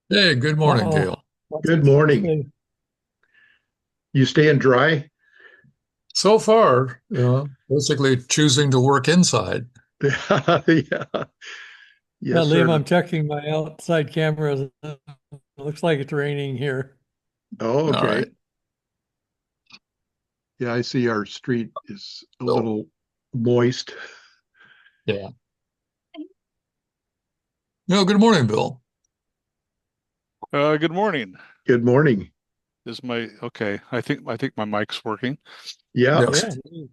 Hey, good morning, Uh-oh. Gail. What's Good it morning. say? You staying dry? So far, basically choosing to work inside. Yeah. Yeah, Yes, Liam, sir. I'm checking my outside cameras. It looks like it's raining here. Oh, All right. okay. Yeah, I see our street is a So, little moist. yeah. No, good morning, Bill. Good morning. Good morning. Is my okay? I think my mic's working. Yeah, Yes. Yeah.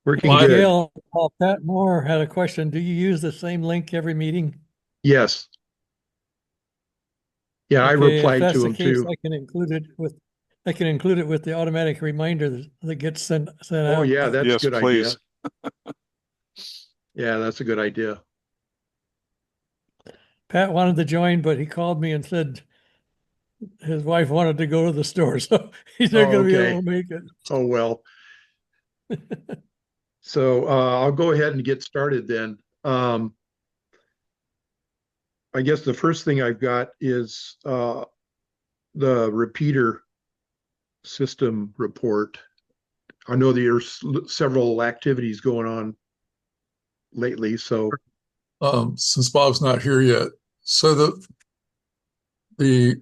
working Hey, Well, good. Gail, Pat Moore had a question. Do you use the same link every meeting? Yes. Yeah, I Okay, if replied that's to the him case, too. I can include it with the automatic reminder that gets sent Oh, out. yeah, that's a Yes, good idea. please. Yeah, that's a good idea. Pat wanted to join, but he called me and said his wife wanted to go to the store, so he's not Oh, going to be able okay. to make it. Oh, well. So I'll go ahead and get started then. I guess the first thing I've got is the repeater system report. I know there's several activities going on lately. So, since Bob's not here yet, so the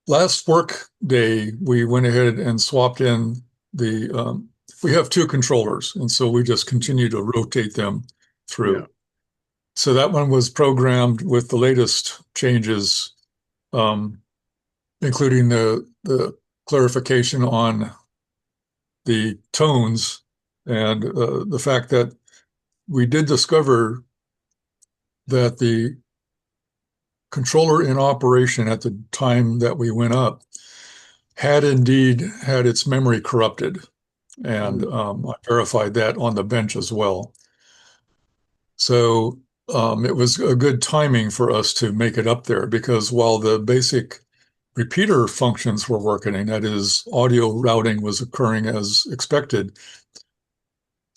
last work day we went ahead and swapped in the. We have two controllers, and so we just continue to rotate them yeah. through. So that one was programmed with the latest changes, um, including the clarification on the tones and the fact that we did discover that the controller in operation at the time that we went up had indeed had its memory corrupted. And Mm, I verified that on the bench as well. So it was a good timing for us to make it up there because while the basic repeater functions were working, that is, audio routing was occurring as expected,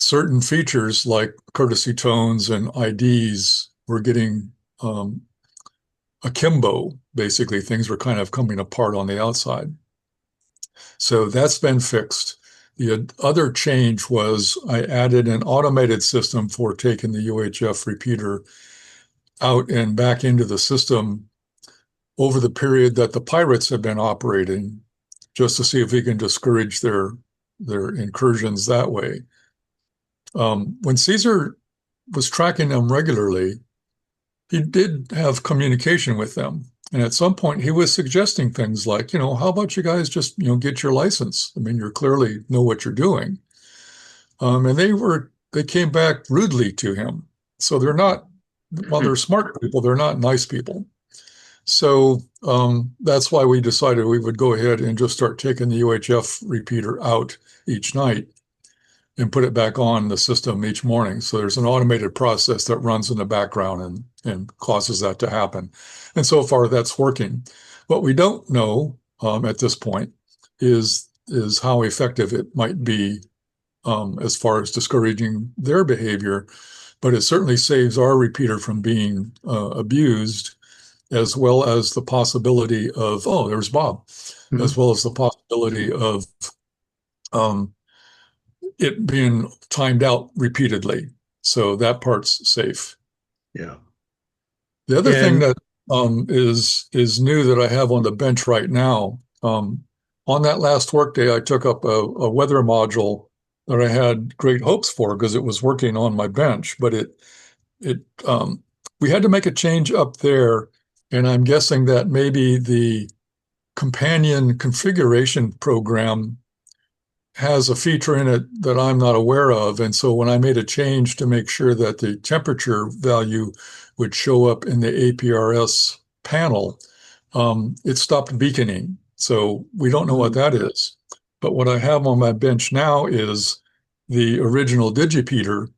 certain features like courtesy tones and IDs were getting akimbo. Basically, things were kind of coming apart on the outside. So that's been fixed. The other change was I added an automated system for taking the UHF repeater out and back into the system over the period that the pirates have been operating, just to see if we can discourage their incursions that way. When Caesar was tracking them regularly, he did have communication with them. And at some point, he was suggesting things like, how about you guys just, get your license? I mean, you clearly know what you're doing. And they came back rudely to him. So they're not, while they're smart people, they're not nice people. So that's why we decided we would go ahead and just start taking the UHF repeater out each night and put it back on the system each morning. So there's an automated process that runs in the background and causes that to happen. And so far, that's working. What we don't know at this point is how effective it might be as far as discouraging their behavior, but it certainly saves our repeater from being abused, as well as the possibility of, oh, there's Bob, as mhm. well as the possibility of um, it being timed out repeatedly. So that part's safe. Yeah. The other thing And that is new that I have on the bench right now, on that last workday, I took up a weather module that I had great hopes for because it was working on my bench, but it we had to make a change up there, and I'm guessing that maybe the companion configuration program has a feature in it that I'm not aware of. And so when I made a change to make sure that the temperature value would show up in the APRS panel, it stopped beaconing. So we don't know what mm, that is. But what I have on my bench now is the original Digipeater.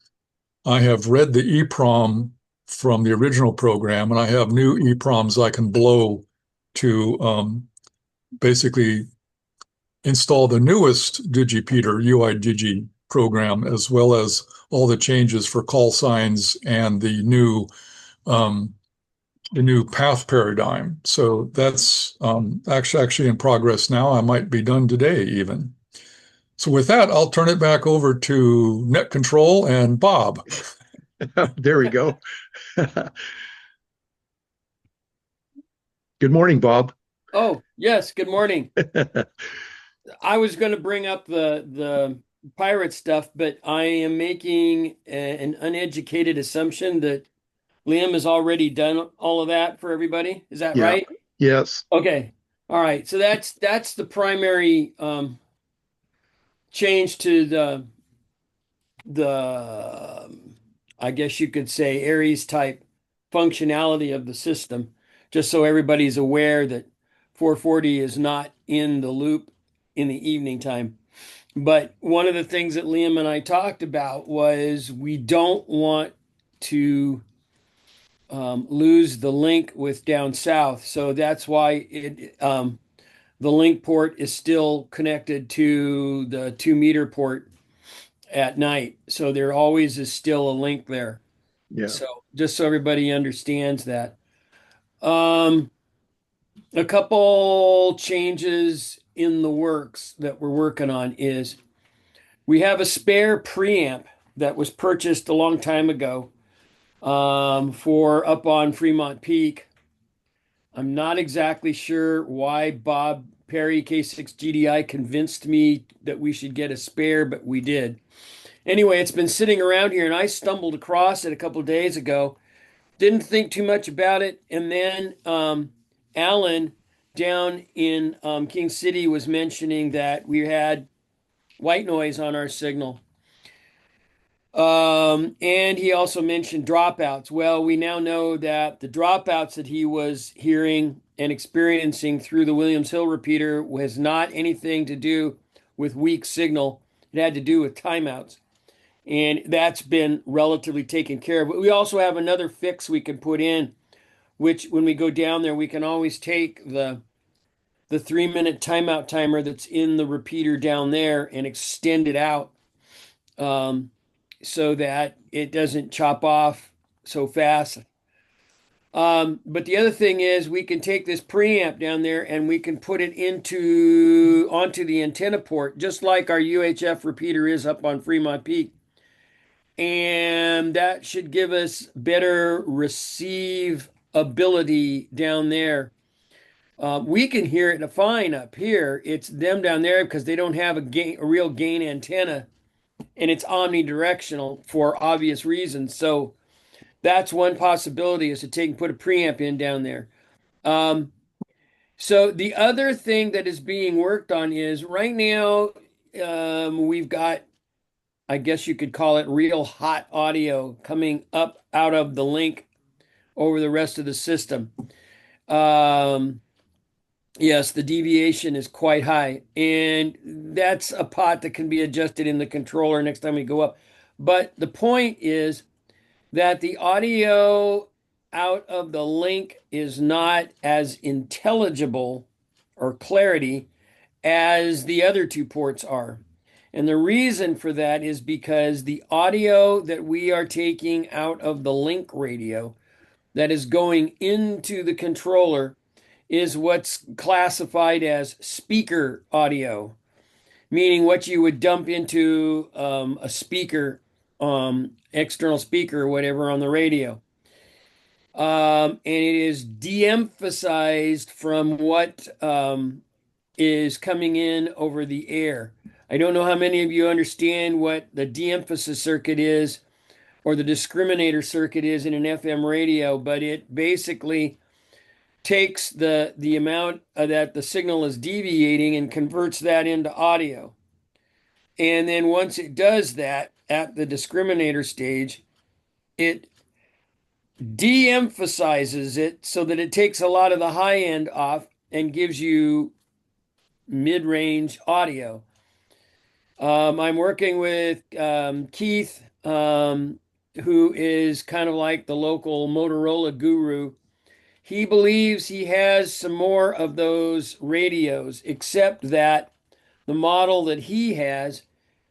I have read the EEPROM from the original program, and I have new EEPROMs I can blow to basically install the newest Digipeater UIDigi program, as well as all the changes for call signs and the new um, the new path paradigm. So that's actually in progress now. I might be done today even. So with that, I'll turn it back over to Net Control and Bob. There we go. Good morning, Bob. Oh, yes, good morning. I was going to bring up the pirate stuff, but I am making an uneducated assumption that Liam has already done all of that for everybody. Is that Yeah. right? Yes. Okay. All right. So that's the primary change to the I guess you could say ARES type functionality of the system, just so everybody's aware that 440 is not in the loop in the evening time. But one of the things that Liam and I talked about was we don't want to lose the link with down south. So that's why the link port is still connected to the 2 meter port at night. So there always is still a link there. Yeah. So just so everybody understands that. Um, a couple changes in the works that we're working on is we have a spare preamp that was purchased a long time ago for up on Fremont Peak. I'm not exactly sure why Bob Perry K6GDI convinced me that we should get a spare, but we did. Anyway, it's been sitting around here and I stumbled across it a couple of days ago. Didn't think too much about it. And then Alan down in King City was mentioning that we had white noise on our signal. And he also mentioned dropouts. Well, we now know that the dropouts that he was hearing and experiencing through the Williams Hill repeater has not anything to do with weak signal. It had to do with timeouts. And that's been relatively taken care of. But we also have another fix we can put in, which when we go down there, we can always take the 3 minute timeout timer that's in the repeater down there and extend it out. So that it doesn't chop off so fast. But the other thing is we can take this preamp down there and we can put it onto the antenna port, just like our UHF repeater is up on Fremont Peak. And that should give us better receive ability down there. We can hear it fine up here. It's them down there because they don't have a real gain antenna, and it's omnidirectional for obvious reasons. So that's one possibility is to take and put a preamp in down there. So the other thing that is being worked on is right now we've got, I guess you could call it real hot audio coming up out of the link over the rest of the system. Yes, the deviation is quite high, and that's a pot that can be adjusted in the controller next time we go up. But the point is that the audio out of the link is not as intelligible or clarity as the other two ports are. And the reason for that is because the audio that we are taking out of the link radio that is going into the controller is what's classified as speaker audio, meaning what you would dump into a speaker, external speaker or whatever on the radio. And it is de-emphasized from what is coming in over the air. I don't know how many of you understand what the de-emphasis circuit is or the discriminator circuit is in an FM radio, but it basically takes the amount that the signal is deviating and converts that into audio. And then once it does that at the discriminator stage, it de-emphasizes it so that it takes a lot of the high end off and gives you mid-range audio. I'm working with Keith, who is kind of like the local Motorola guru. He believes he has some more of those radios, except that the model that he has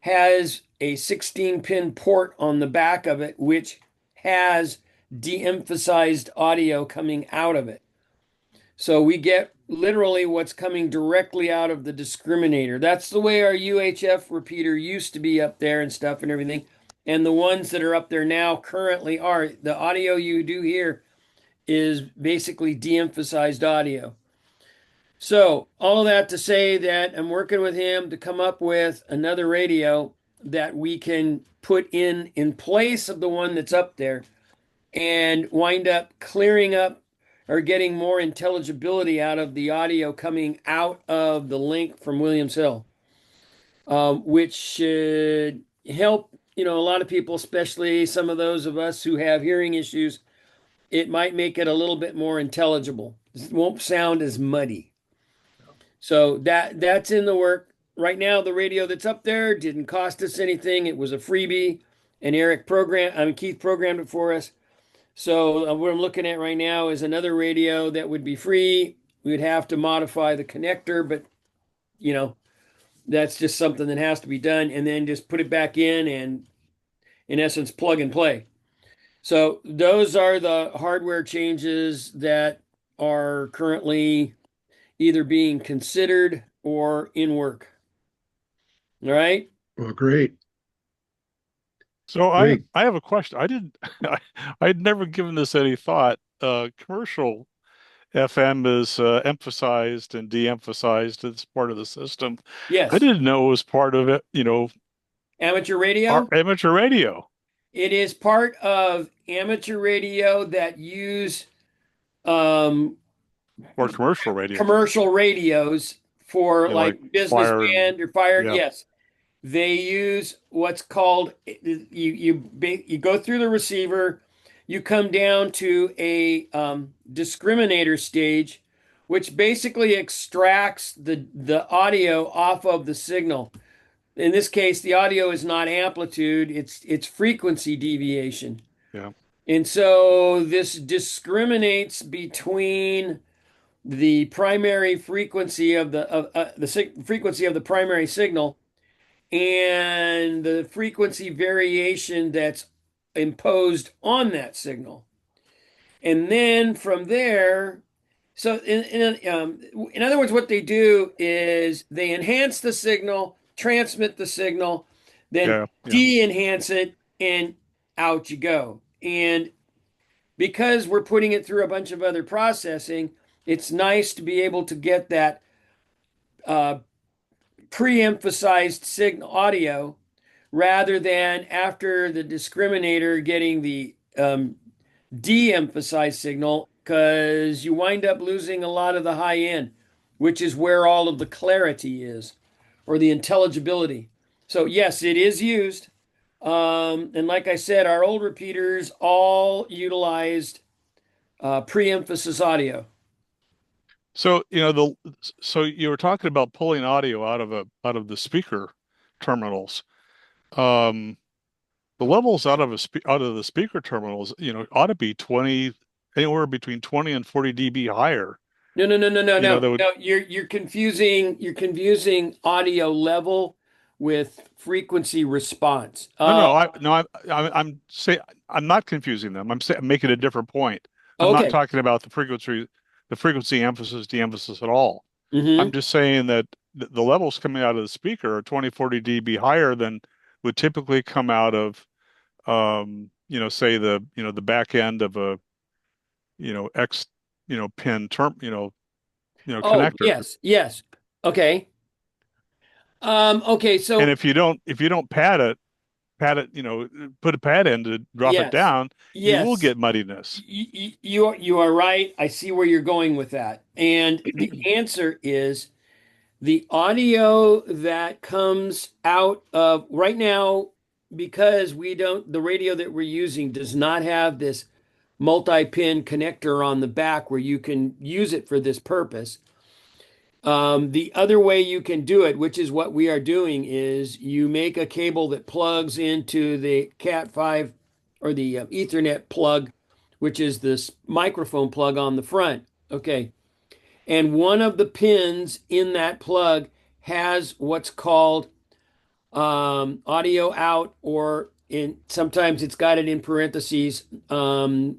a 16-pin port on the back of it, which has de-emphasized audio coming out of it. So we get literally what's coming directly out of the discriminator. That's the way our UHF repeater used to be up there and stuff and everything. And the ones that are up there now currently are the audio you do hear is basically de-emphasized audio. So all of that to say that I'm working with him to come up with another radio that we can put in place of the one that's up there and wind up clearing up or getting more intelligibility out of the audio coming out of the link from Williams Hill, which should help, a lot of people, especially some of those of us who have hearing issues. It might make it a little bit more intelligible. It won't sound as muddy. So that's in the work. Right now, the radio that's up there didn't cost us anything. It was a freebie, and Keith programmed it for us. So what I'm looking at right now is another radio that would be free. We would have to modify the connector, but that's just something that has to be done, and then just put it back in and, in essence, plug and play. So those are the hardware changes that are currently either being considered or in work. All right. Well, great. So Great. I have a question. I'd never given this any thought. Commercial FM is emphasized and de-emphasized as part of the system. Yes. I didn't know it was part of it, Amateur radio. our amateur radio It is part of amateur radio that use or commercial radio. commercial radios for Yeah, like like business fire band or fire. yeah. Yes, they use what's called you go through the receiver, you come down to a discriminator stage, which basically extracts the audio off of the signal. In this case, the audio is not amplitude; it's frequency deviation. Yeah. And so this discriminates between the primary frequency of the frequency of the primary signal and the frequency variation that's imposed on that signal. And then from there, so in other words, what they do is they enhance the signal, transmit the signal, then Yeah. de-enhance it, and out you go. And because we're putting it through a bunch of other processing, it's nice to be able to get that pre-emphasized signal audio rather than after the discriminator getting the de-emphasized signal, because you wind up losing a lot of the high end, which is where all of the clarity is or the intelligibility. So yes, it is used. And like I said, our old repeaters all utilized pre-emphasis audio. So, so you were talking about pulling audio out of the speaker terminals. The levels out of the speaker terminals, ought to be anywhere between 20 and 40 dB higher. No. That would, No, you're confusing audio level with frequency response. I'm saying I'm not confusing them. I'm making a different point. I'm not Okay. talking about the frequency emphasis, de-emphasis at all. Mhm. I'm just saying that the levels coming out of the speaker are 20, 40 dB higher than would typically come out of, say the back end of a, X, pin term, Oh, connector. yes. Okay. Okay, so And if you don't pad it, put a pad in to drop it yes. down, you will Yes. get muddiness. You are right. I see where you're going with that. And the answer is the audio that comes out of right now, because the radio that we're using does not have this multi-pin connector on the back where you can use it for this purpose. The other way you can do it, which is what we are doing, is you make a cable that plugs into the Cat5 or the Ethernet plug, which is this microphone plug on the front. Okay. And one of the pins in that plug has what's called audio out, or sometimes it's got it in parentheses,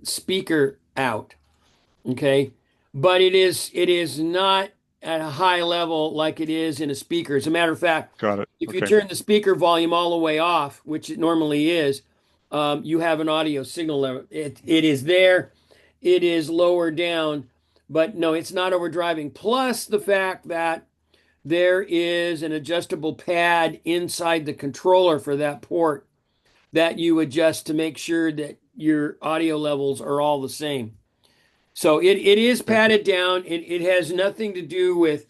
speaker out. Okay. But it is not at a high level like it is in a speaker. As a matter of fact, Got it. if you Okay. turn the speaker volume all the way off, which it normally is, you have an audio signal level. It is there, it is lower down, but no, it's not overdriving. Plus the fact that there is an adjustable pad inside the controller for that port that you adjust to make sure that your audio levels are all the same. So it is padded down. It has nothing to do with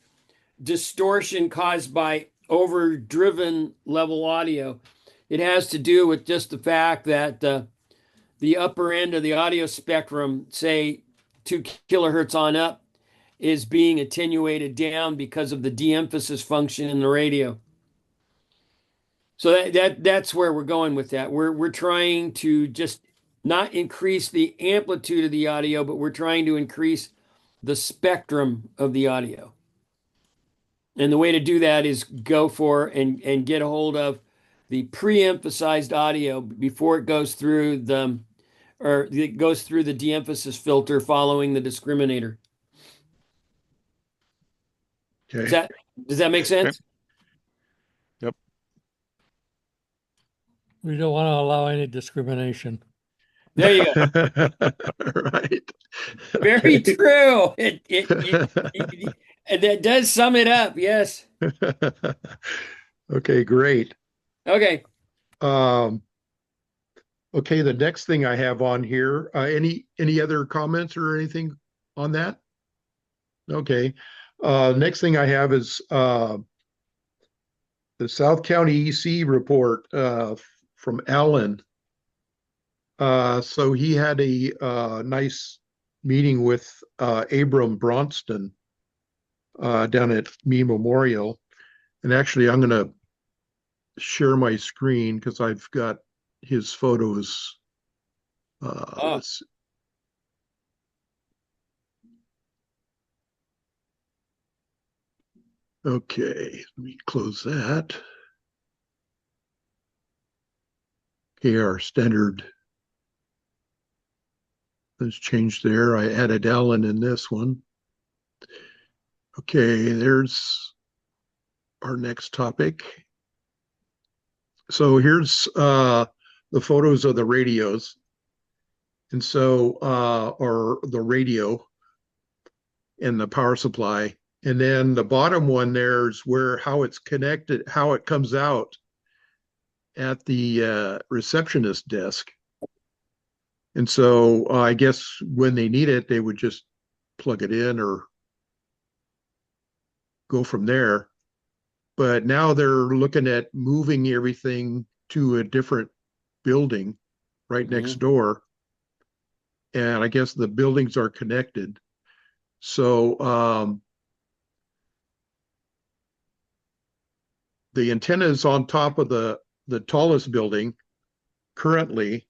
distortion caused by overdriven level audio. It has to do with just the fact that the upper end of the audio spectrum, say 2 kilohertz on up, is being attenuated down because of the de-emphasis function in the radio. So that's where we're going with that. We're trying to just not increase the amplitude of the audio, but we're trying to increase the spectrum of the audio. And the way to do that is go for and get a hold of the pre-emphasized audio before it goes through the de-emphasis filter following the discriminator. Okay. Does that make sense? Yep. We don't want to allow any discrimination. There you go. Right. Very Okay. true. That does sum it up. Yes. Okay, great. Okay. Okay, the next thing I have on here, any other comments or anything on that? Okay. Next thing I have is the South County EC report from Alan. So he had a nice meeting with Abram Bronston down at Me Memorial. And actually, I'm going to share my screen because I've got his photos. Let's see. Okay, let me close that. Okay, our standard has changed there. I added Alan in this one. Okay, there's our next topic. So here's the photos of the radios. And so, or the radio and the power supply. And then the bottom one there's how it's connected, how it comes out at the receptionist desk. And so I guess when they need it, they would just plug it in or go from there. But now they're looking at moving everything to a different building right next door. And I guess the buildings are connected. So the antenna is on top of the tallest building currently.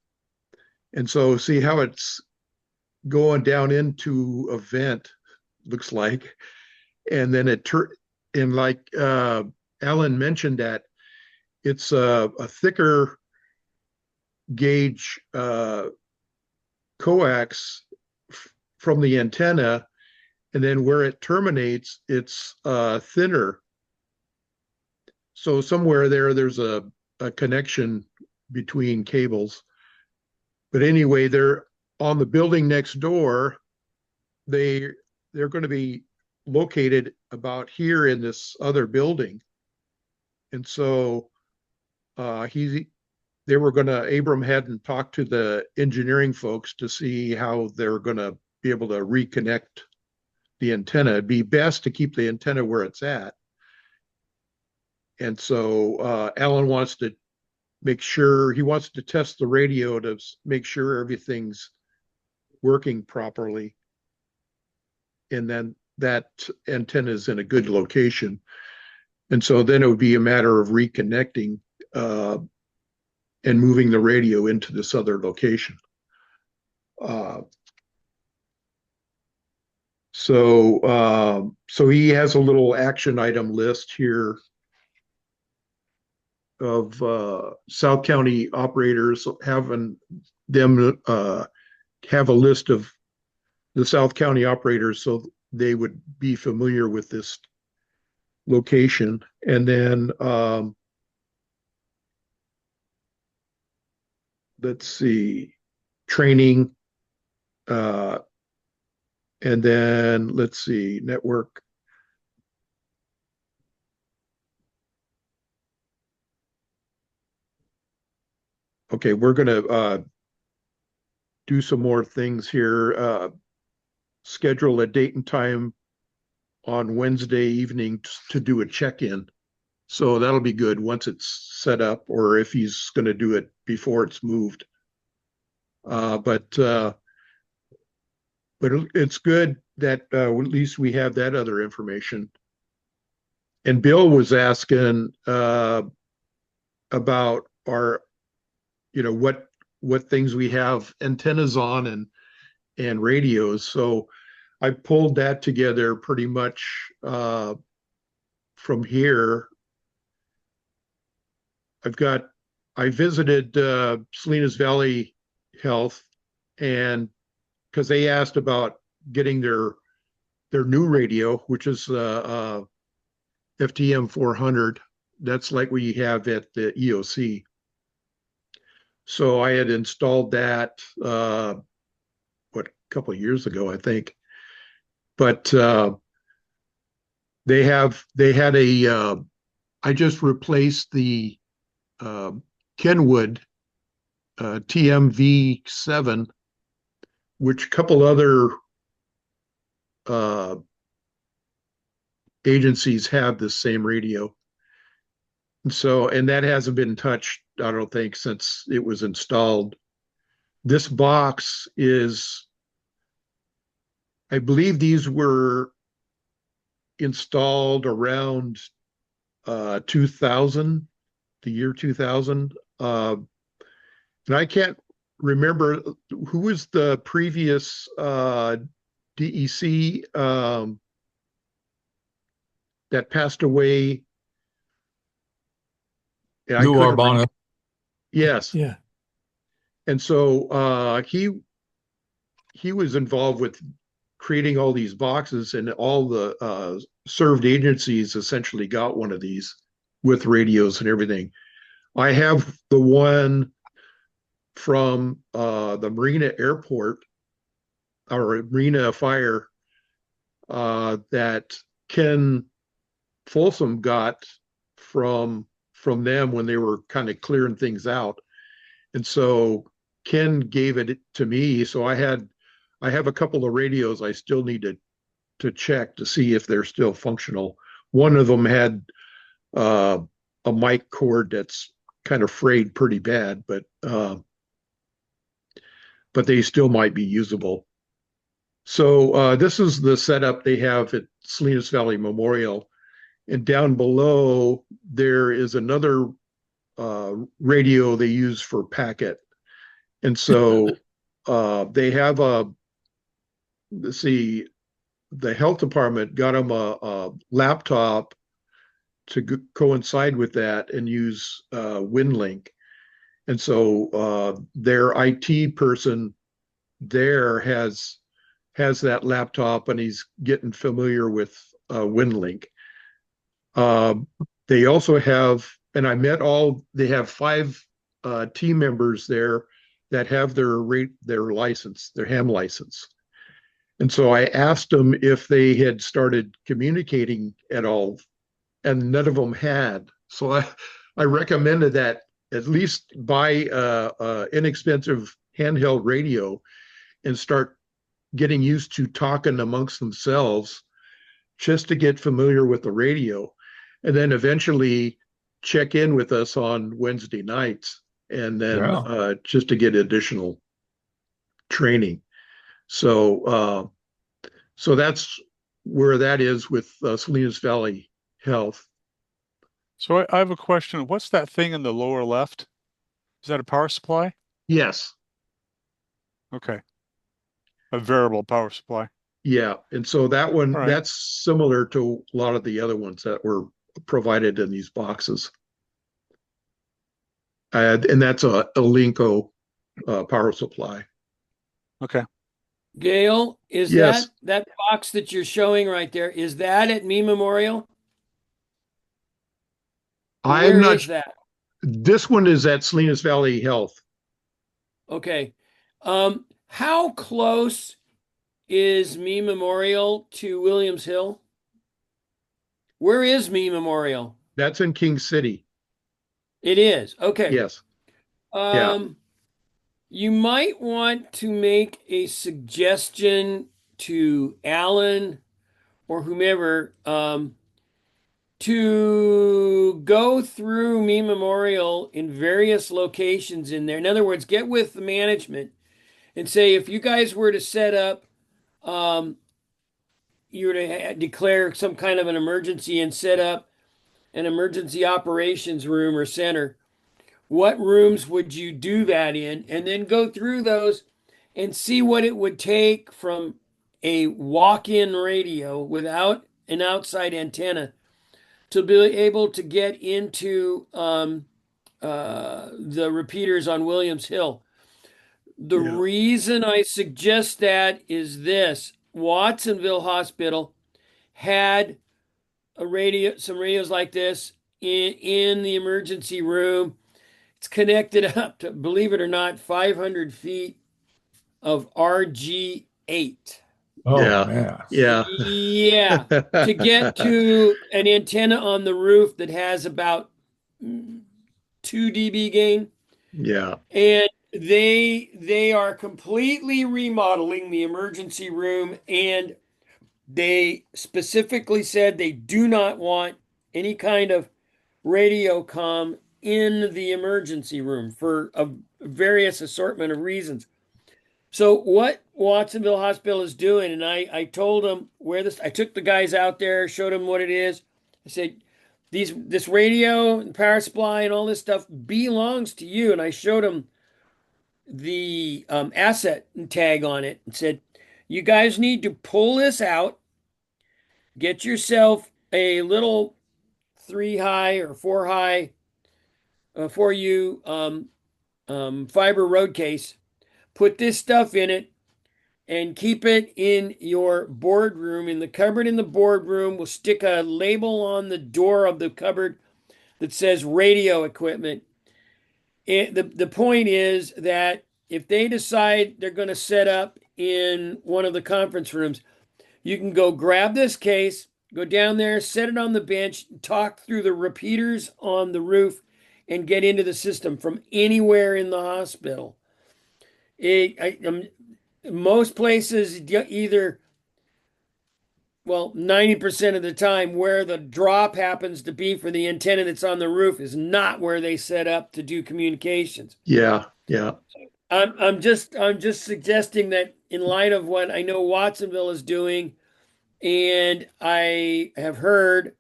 And so see how it's going down into a vent, looks like. And then and like Alan mentioned that it's a thicker gauge coax from the antenna, and then where it terminates, it's thinner. So somewhere there's a connection between cables. But anyway, they're on the building next door. They're going to be located about here in this other building. And so Abram hadn't talked to the engineering folks to see how they're going to be able to reconnect the antenna. It'd be best to keep the antenna where it's at. And so Alan wants to test the radio to make sure everything's working properly. And then that antenna is in a good location. And so then it would be a matter of reconnecting and moving the radio into this other location. So he has a little action item list here South County operators, having them have a list of the South County operators so they would be familiar with this location. And then let's see, training, and then let's see, network. Okay, we're going to do some more things here. Schedule a date and time on Wednesday evening to do a check-in. So that'll be good once it's set up, or if he's going to do it before it's moved. But it's good that at least we have that other information. And Bill was asking about our, what things we have antennas on and radios. So I pulled that together pretty much from here. I visited Salinas Valley Health, and because they asked about getting their new radio, which is FTM 400. That's like we have at the EOC. So I had installed that a couple of years ago, I think. But they had I just replaced the Kenwood TMV7, which a couple other agencies have the same radio. And that hasn't been touched, I don't think, since it was installed. This box is, I believe these were installed around 2000, the year 2000. And I can't remember who was the previous DEC that passed away. Lou Arbana. Yes. Yeah. And so he was involved with creating all these boxes, and all the served agencies essentially got one of these with radios and everything. I have the one from the Marina Airport or Marina Fire that Ken Folsom got from them when they were kind of clearing things out. And so Ken gave it to me. So I have a couple of radios I still need to check to see if they're still functional. One of them had a mic cord that's kind of frayed pretty bad, but they still might be usable. So this is the setup they have at Salinas Valley Memorial. And down below, there is another radio they use for packet. And so they have let's see, the health department got them a laptop to coincide with that and use WinLink. And so their IT person there has that laptop, and he's getting familiar with WinLink. They also have, and they have 5 team members there that have their license, their ham license. And so I asked them if they had started communicating at all, and none of them had. So I recommended that at least buy a inexpensive handheld radio and start getting used to talking amongst themselves just to get familiar with the radio. And then eventually check in with us on Wednesday nights, and then just to get additional training. So that's where that is with Salinas Valley Health. So I have a question. What's that thing in the lower left? Is that a power supply? Yes. Okay. A variable power supply. Yeah. And so that one, right. That's similar to a lot of the other ones that were provided in these boxes. And that's a Linko power supply. Okay. Gail, is Yes, that box that you're showing right there, is that at Me Memorial? Or I'm where not. is that? This one is at Salinas Valley Health. Okay. How close is Me Memorial to Williams Hill? Where is Me Memorial? That's in King City. It is. Okay. Yes. Yeah. Um, you might want to make a suggestion to Alan or whomever, to go through Me Memorial in various locations in there. In other words, get with the management and say, if you guys were to set up, you were to declare some kind of an emergency and set up an emergency operations room or center, what rooms would you do that in? And then go through those and see what it would take from a walk-in radio without an outside antenna to be able to get into the repeaters on Williams Hill. The Yeah. reason I suggest that is this: Watsonville Hospital had some radios like this in the emergency room. It's connected up to, believe it or not, 500 feet of RG8. Oh Yeah. man. Yeah. Yeah, to get to an antenna on the roof that has about 2 dB gain. Yeah. And they are completely remodeling the emergency room, and they specifically said they do not want any kind of radio comm in the emergency room for a various assortment of reasons. So what Watsonville Hospital is doing, and I told them where this, I took the guys out there, showed them what it is. I said, this radio and power supply and all this stuff belongs to you. And I showed them the asset tag on it and said, you guys need to pull this out, get yourself a little 3 high or 4 high for you fiber road case, put this stuff in it, and keep it in your boardroom. In the cupboard in the boardroom, we'll stick a label on the door of the cupboard that says radio equipment. The point is that if they decide they're going to set up in one of the conference rooms, you can go grab this case, go down there, set it on the bench, talk through the repeaters on the roof, and get into the system from anywhere in the hospital. Most places, either, well, 90% of the time, where the drop happens to be for the antenna that's on the roof is not where they set up to do communications. Yeah. Yeah. I'm just suggesting that in light of what I know Watsonville is doing, and I have heard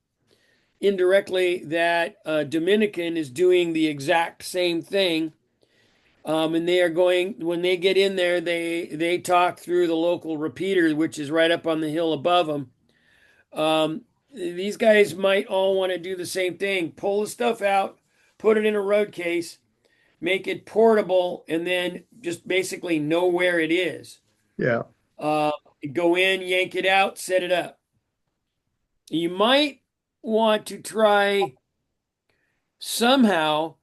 indirectly that Dominican is doing the exact same thing. And they are going, when they get in there, they talk through the local repeater, which is right up on the hill above them. These guys might all want to do the same thing: pull the stuff out, put it in a road case, make it portable, and then just basically know where it is. Yeah. Go in, yank it out, set it up. You might want to try somehow,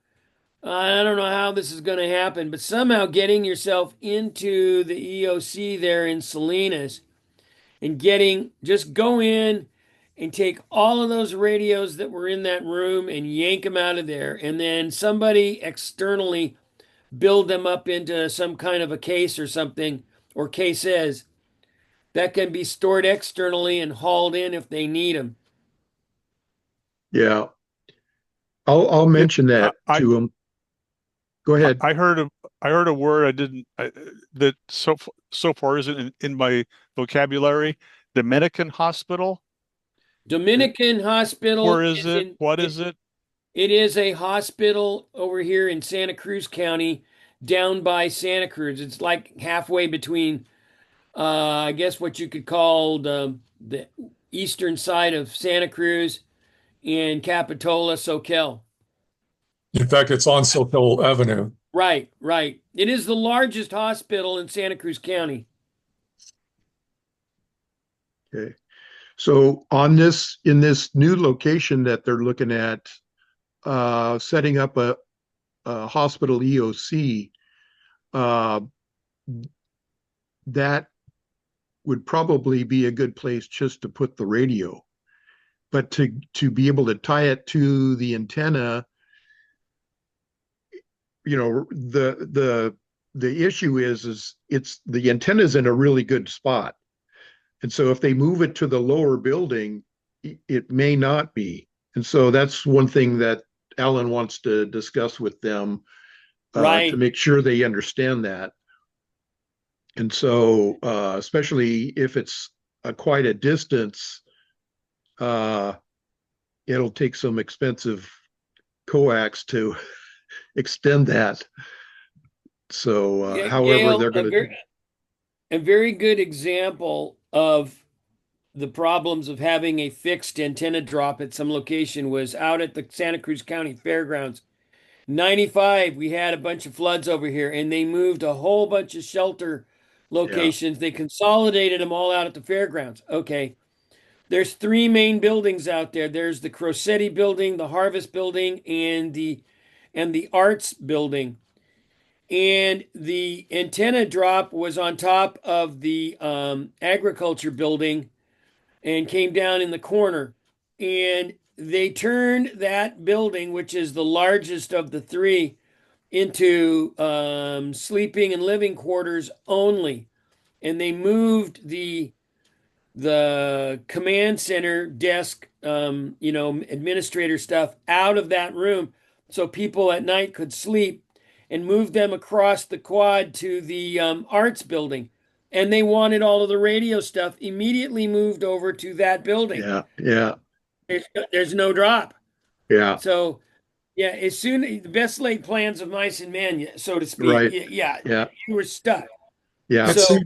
I don't know how this is going to happen, but somehow getting yourself into the EOC there in Salinas and just go in and take all of those radios that were in that room and yank them out of there. And then somebody externally build them up into some kind of a case or something, or cases that can be stored externally and hauled in if they need them. Yeah. I'll Yeah, mention that I to them. Go ahead. I heard a word I didn't that so far isn't in my vocabulary. Dominican hospital. Dominican Hospital Where is it? in What is it? it is a hospital over here in Santa Cruz County, down by Santa Cruz. It's like halfway between, I guess what you could call the eastern side of Santa Cruz and Capitola, Soquel. In fact, it's on Soquel Avenue. Right, right. It is the largest hospital in Santa Cruz County. Okay. So in this new location that they're looking at, setting up a hospital EOC, uh, that would probably be a good place just to put the radio. But to be able to tie it to the antenna, the issue is it's the antenna's in a really good spot. And so if they move it to the lower building, it may not be. And so that's one thing that Alan wants to discuss with them, to Right. make sure they understand that. And so, especially if it's quite a distance, it'll take some expensive coax to extend that. So, however, Gail, they're going to. a very good example of the problems of having a fixed antenna drop at some location was out at the Santa Cruz County Fairgrounds. 95, we had a bunch of floods over here, and they moved a whole bunch of shelter locations. They consolidated them all out at the fairgrounds. Okay. There's three main buildings out there. There's the Crosetti building, the Harvest building, and the Arts building. And the antenna drop was on top of the agriculture building and came down in the corner. And they turned that building, which is the largest of the three, into sleeping and living quarters only. And they moved the command center desk, administrator stuff out of that room so people at night could sleep, and moved them across the quad to the arts building. And they wanted all of the radio stuff immediately moved over to that building. Yeah, yeah, There's no drop. yeah. So, yeah, the best laid plans of mice and men, so to speak. Right. Yeah, Yeah, you were stuck. yeah. So-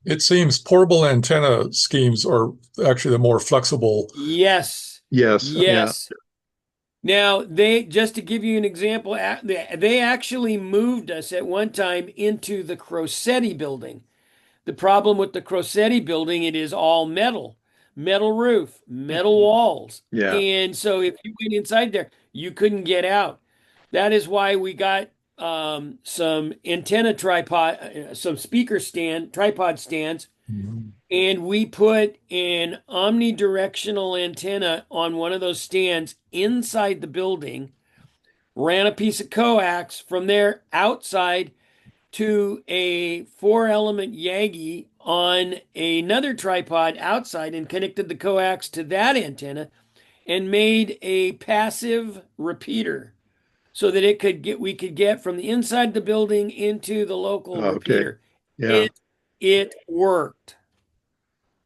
It seems portable antenna schemes are actually the more flexible. Yes. Yes. Yeah. Yes. Now, just to give you an example, they actually moved us at one time into the Crosetti building. The problem with the Crosetti building, it is all metal roof, metal walls. Yeah. And so if you went inside there, you couldn't get out. That is why we got some antenna tripod, some tripod stands, and we put an omnidirectional antenna on one of those stands inside the building, ran a piece of coax from there outside to a 4-element Yagi on another tripod outside, and connected the coax to that antenna and made a passive repeater so that we could get from the inside the building into the local Okay. repeater. Yeah. It worked.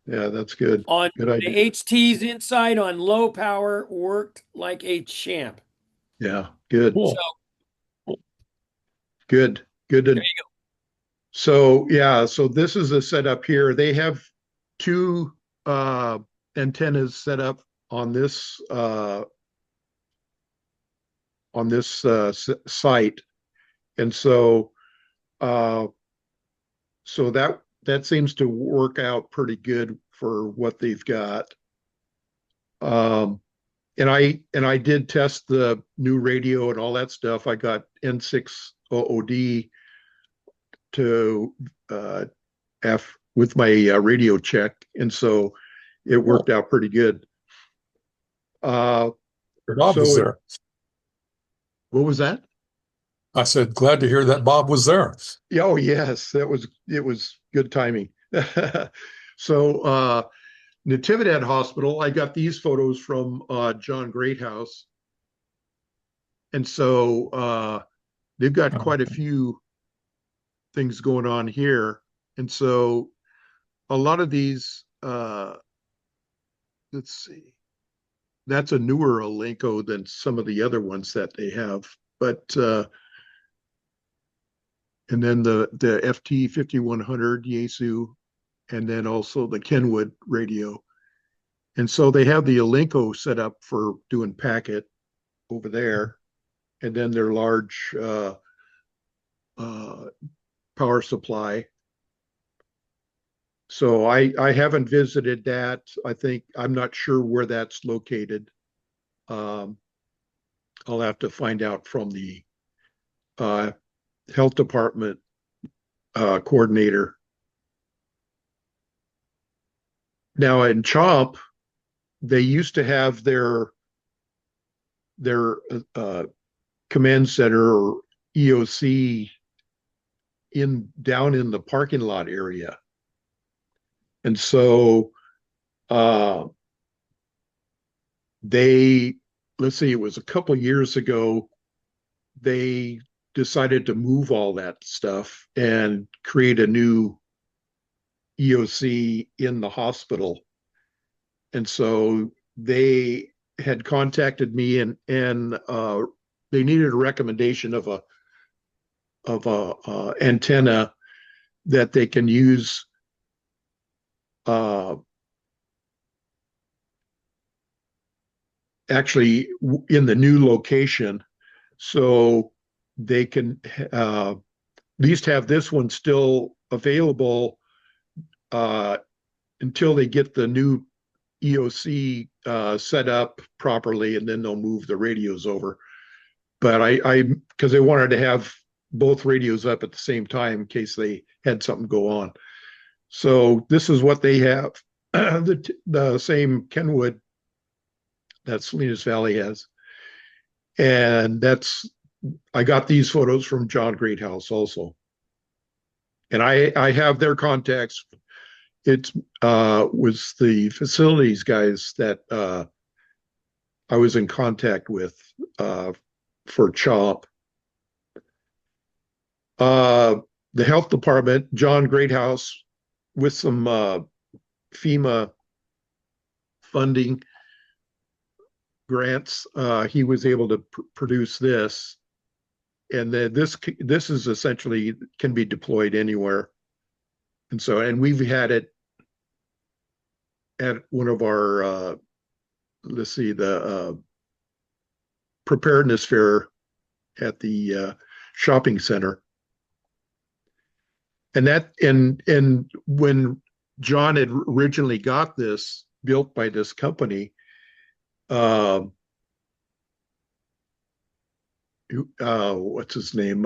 Yeah, that's good. On Good the idea. HTs inside on low power worked like a champ. Yeah, good. Cool. Good. Good. There you So, yeah, so this is a setup here. They have two antennas set up on this site. And so that seems to work out pretty good for what they've got. And I did test the new radio and all that stuff. I got N6OOD to F with my radio check, and so it worked out pretty good. Bob was there. What was that? I said, glad to hear that Bob was there. Oh yes, it was good timing. So Natividad Hospital, I got these photos from John Greathouse, and so they've got quite a few things going on here, and so a lot of these, let's see, that's a newer Alenco than some of the other ones that they have, but and then the FT 5100 Yaesu, and then also the Kenwood radio. And so they have the Alenco set up for doing packet over there. and then their large power supply. So I haven't visited that. I'm not sure where that's located. I'll have to find out from the health department coordinator. Now in CHOMP, they used to have their command center or EOC down in the parking lot area. And so let's see, it was a couple years ago, they decided to move all that stuff and create a new EOC in the hospital. And so they had contacted me and they needed a recommendation of a antenna that they can use actually in the new location, so they can at least have this one still available until they get the new EOC set up properly, and then they'll move the radios over. But because they wanted to have both radios up at the same time in case they had something go on. So this is what they have. The same Kenwood that Salinas Valley has. And I got these photos from John Greathouse also. And I have their contacts. It was the facilities guys that I was in contact with for CHOP. The health department, John Greathouse, with some FEMA funding grants, he was able to produce this. And then this is essentially can be deployed anywhere. And we've had it at one of our, the preparedness fair at the shopping center. And when John had originally got this built by this company, what's his name?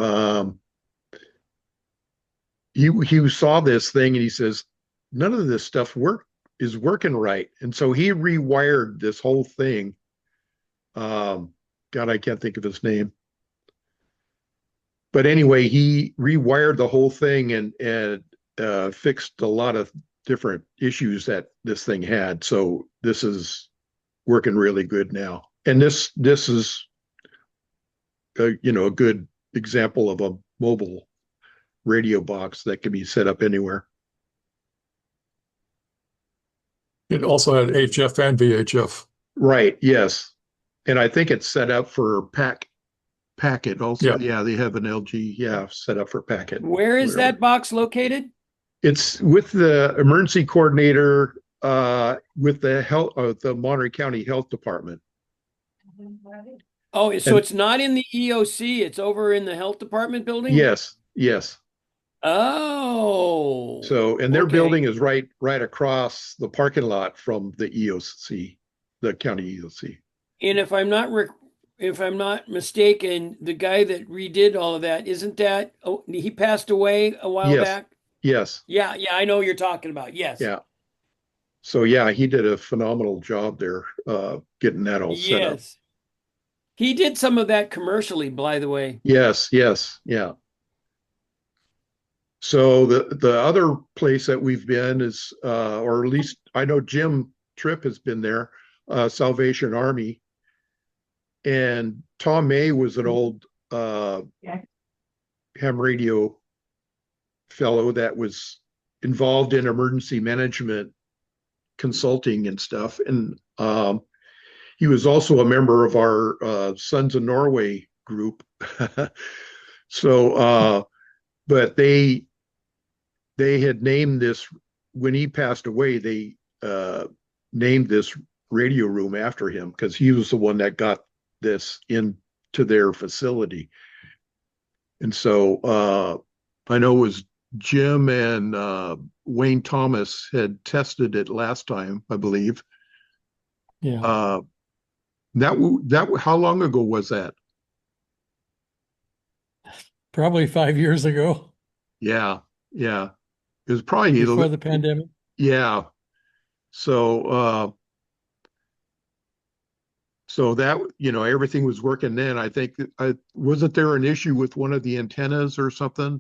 He saw this thing and he says, none of this stuff is working right. And so he rewired this whole thing. God, I can't think of his name. But anyway, he rewired the whole thing and fixed a lot of different issues that this thing had. So this is working really good now. And this is a good example of a mobile radio box that can be set up anywhere. It also had HF and VHF. Right. Yes. And I think it's set up for packet also. Yeah. They have an LG, set up for packet. Where is that box located? It's with the emergency coordinator with the Monterey County Health Department. Oh, so it's not in the EOC, it's over in the health department building? Yes. Oh. So, and their building is right across the parking lot from the EOC, the county EOC. And if I'm not mistaken, the guy that redid all of that, isn't that, he passed away a while back? Yes. Yeah, I know what you're talking about. Yes. Yeah. So he did a phenomenal job there, getting that all set up. Yes. He did some of that commercially, by the way. Yes, yeah. So the other place that we've been is, or at least I know Jim Tripp has been there, Salvation Army. And Tom May was an old ham radio fellow that was involved in emergency management consulting and stuff. And he was also a member of our Sons of Norway group. So, but they had named this, when he passed away, they named this radio room after him because he was the one that got this in to their facility. And so I know it was Jim and Wayne Thomas had tested it last time, I believe. Yeah. How long ago was that? Probably 5 years ago, Yeah, yeah. It was probably before the pandemic. yeah. So so that everything was working then. I think wasn't there an issue with one of the antennas or something?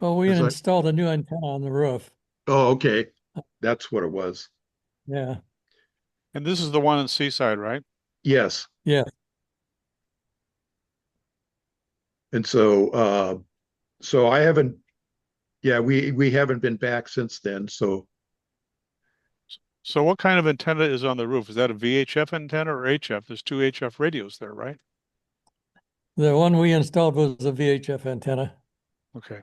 Well, we Is that installed a new antenna on the roof. Oh, okay. That's what it was. Yeah. And this is the one in Seaside, right? Yes. Yeah. And so I haven't yeah, we haven't been back since then. So So what kind of antenna is on the roof? Is that a VHF antenna or HF? There's two HF radios there, right? The one we installed was a VHF antenna, Okay.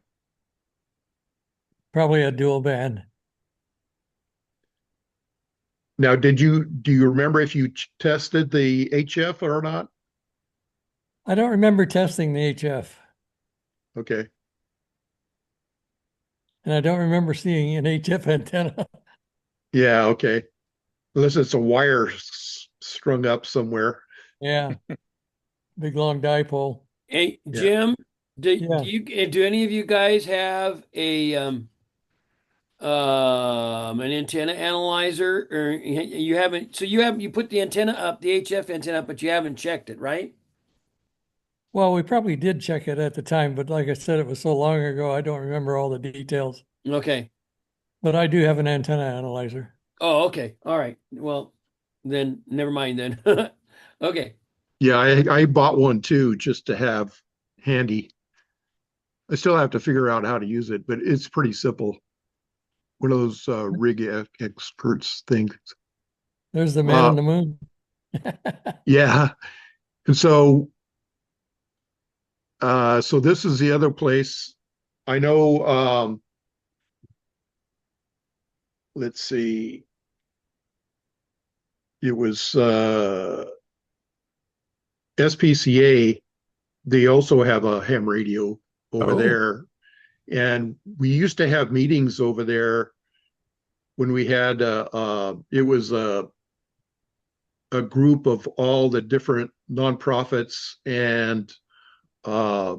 probably a dual band. now do you remember if you tested the HF or not? I don't remember testing the HF, Okay. and I don't remember seeing an HF antenna. Yeah, okay. Unless it's a wire strung up somewhere. Yeah. Big long dipole. Hey, Yeah. Jim, Yeah. do any of you guys have a an antenna analyzer, or you haven't? So you put the antenna up, the HF antenna up, but you haven't checked it, right? Well, we probably did check it at the time, but like I said, it was so long ago, I don't remember all the details. Okay. But I do have an antenna analyzer. Oh, okay. All right. Well, then never mind then. Okay. Yeah, I bought one too just to have handy. I still have to figure out how to use it, but it's pretty simple. One of those rig experts things. There's the man Uh, on the moon. yeah. And so this is the other place. I know let's see. It was SPCA. They also have a ham radio over Oh. there. And we used to have meetings over there when we had it was a group of all the different nonprofits and uh,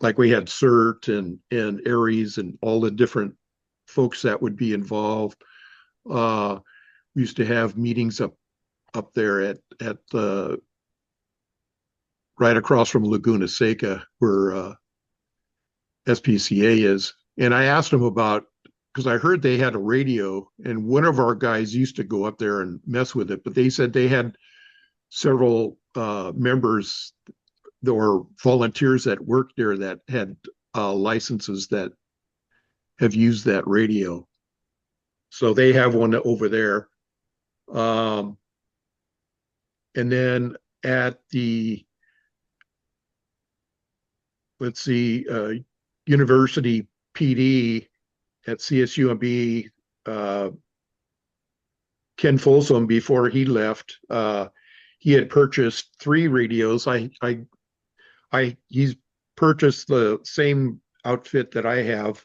like we had CERT and ARES and all the different folks that would be involved. We used to have meetings up there at the right across from Laguna Seca where SPCA is. And I asked them about because I heard they had a radio, and one of our guys used to go up there and mess with it. But they said they had several members or volunteers that worked there that had licenses that have used that radio. So they have one over there. And then at the, let's see, University PD at CSUMB, Ken Folsom, before he left, he had purchased 3 radios. He's purchased the same outfit that I have.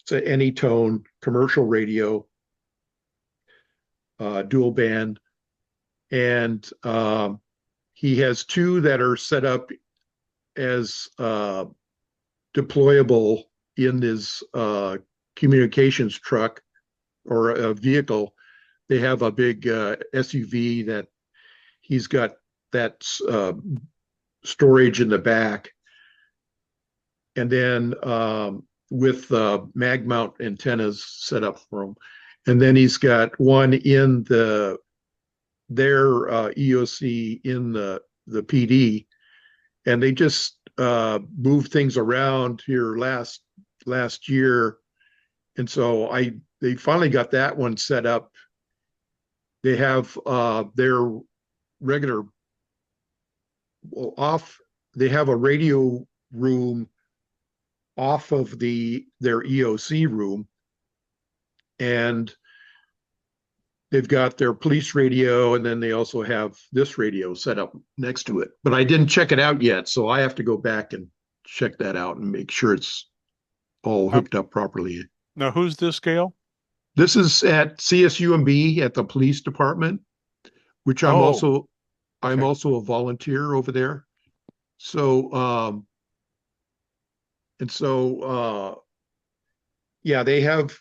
It's an Anytone commercial radio, dual band, and he has 2 that are set up as deployable in his communications truck or a vehicle. They have a big SUV that he's got that storage in the back, and then with mag mount antennas set up for him. And then he's got one in their EOC in the PD, and they just moved things around here last year, and so they finally got that one set up. They have their regular off. They have a radio room off of their EOC room, and they've got their police radio, and then they also have this radio set up next to it. But I didn't check it out yet, so I have to go back and check that out and make sure it's all Um, hooked up properly. now who's this, Gail? This is at CSUMB at the police department, which Oh, I'm okay. also a volunteer over there. So yeah, they have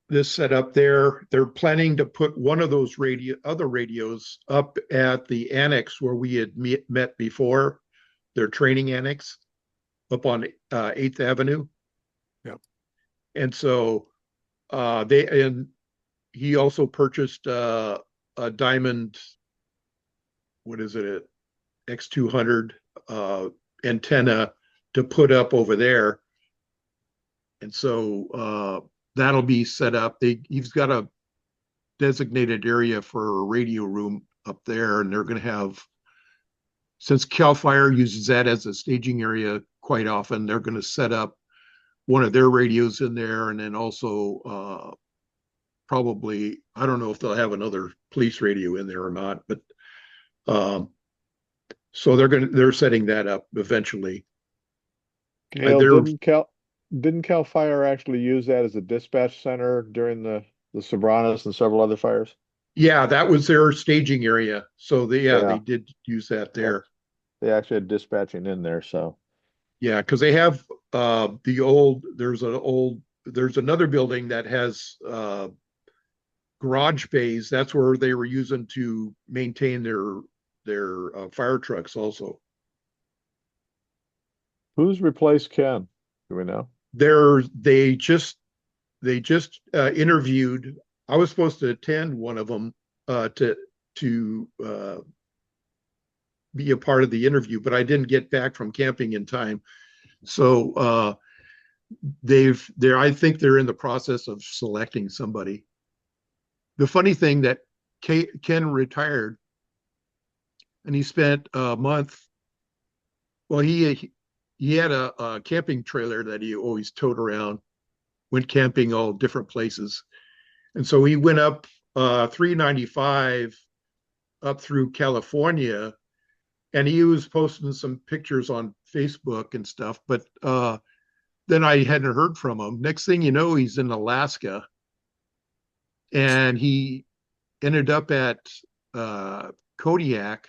this set up there. They're planning to put one of those other radios up at the annex where we had met before, their training annex up on 8th Avenue. Yep. And so he also purchased a Diamond, what is it, X200 antenna to put up over there. And so that'll be set up. He's got a designated area for a radio room up there, and they're going to have, since Cal Fire uses that as a staging area quite often, they're going to set up one of their radios in there, and then also probably, I don't know if they'll have another police radio in there or not, but so they're setting that up eventually. Gail, They're didn't Cal Fire actually use that as a dispatch center during the Sobranos and several other fires? Yeah, that was their staging area. So Yeah. they did use that there. They actually had dispatching in there, so. Yeah, because they have there's another building that has garage bays. That's where they were using to maintain their fire trucks also. Who's replaced Ken? Do we know? They just interviewed. I was supposed to attend one of them to be a part of the interview, but I didn't get back from camping in time. So I think they're in the process of selecting somebody. The funny thing that Ken retired, and he spent a month. Well, he had a camping trailer that he always towed around, went camping all different places. And so he went up 395 up through California, and he was posting some pictures on Facebook and stuff. But then I hadn't heard from him. Next thing you know, he's in Alaska, and he ended up at Kodiak.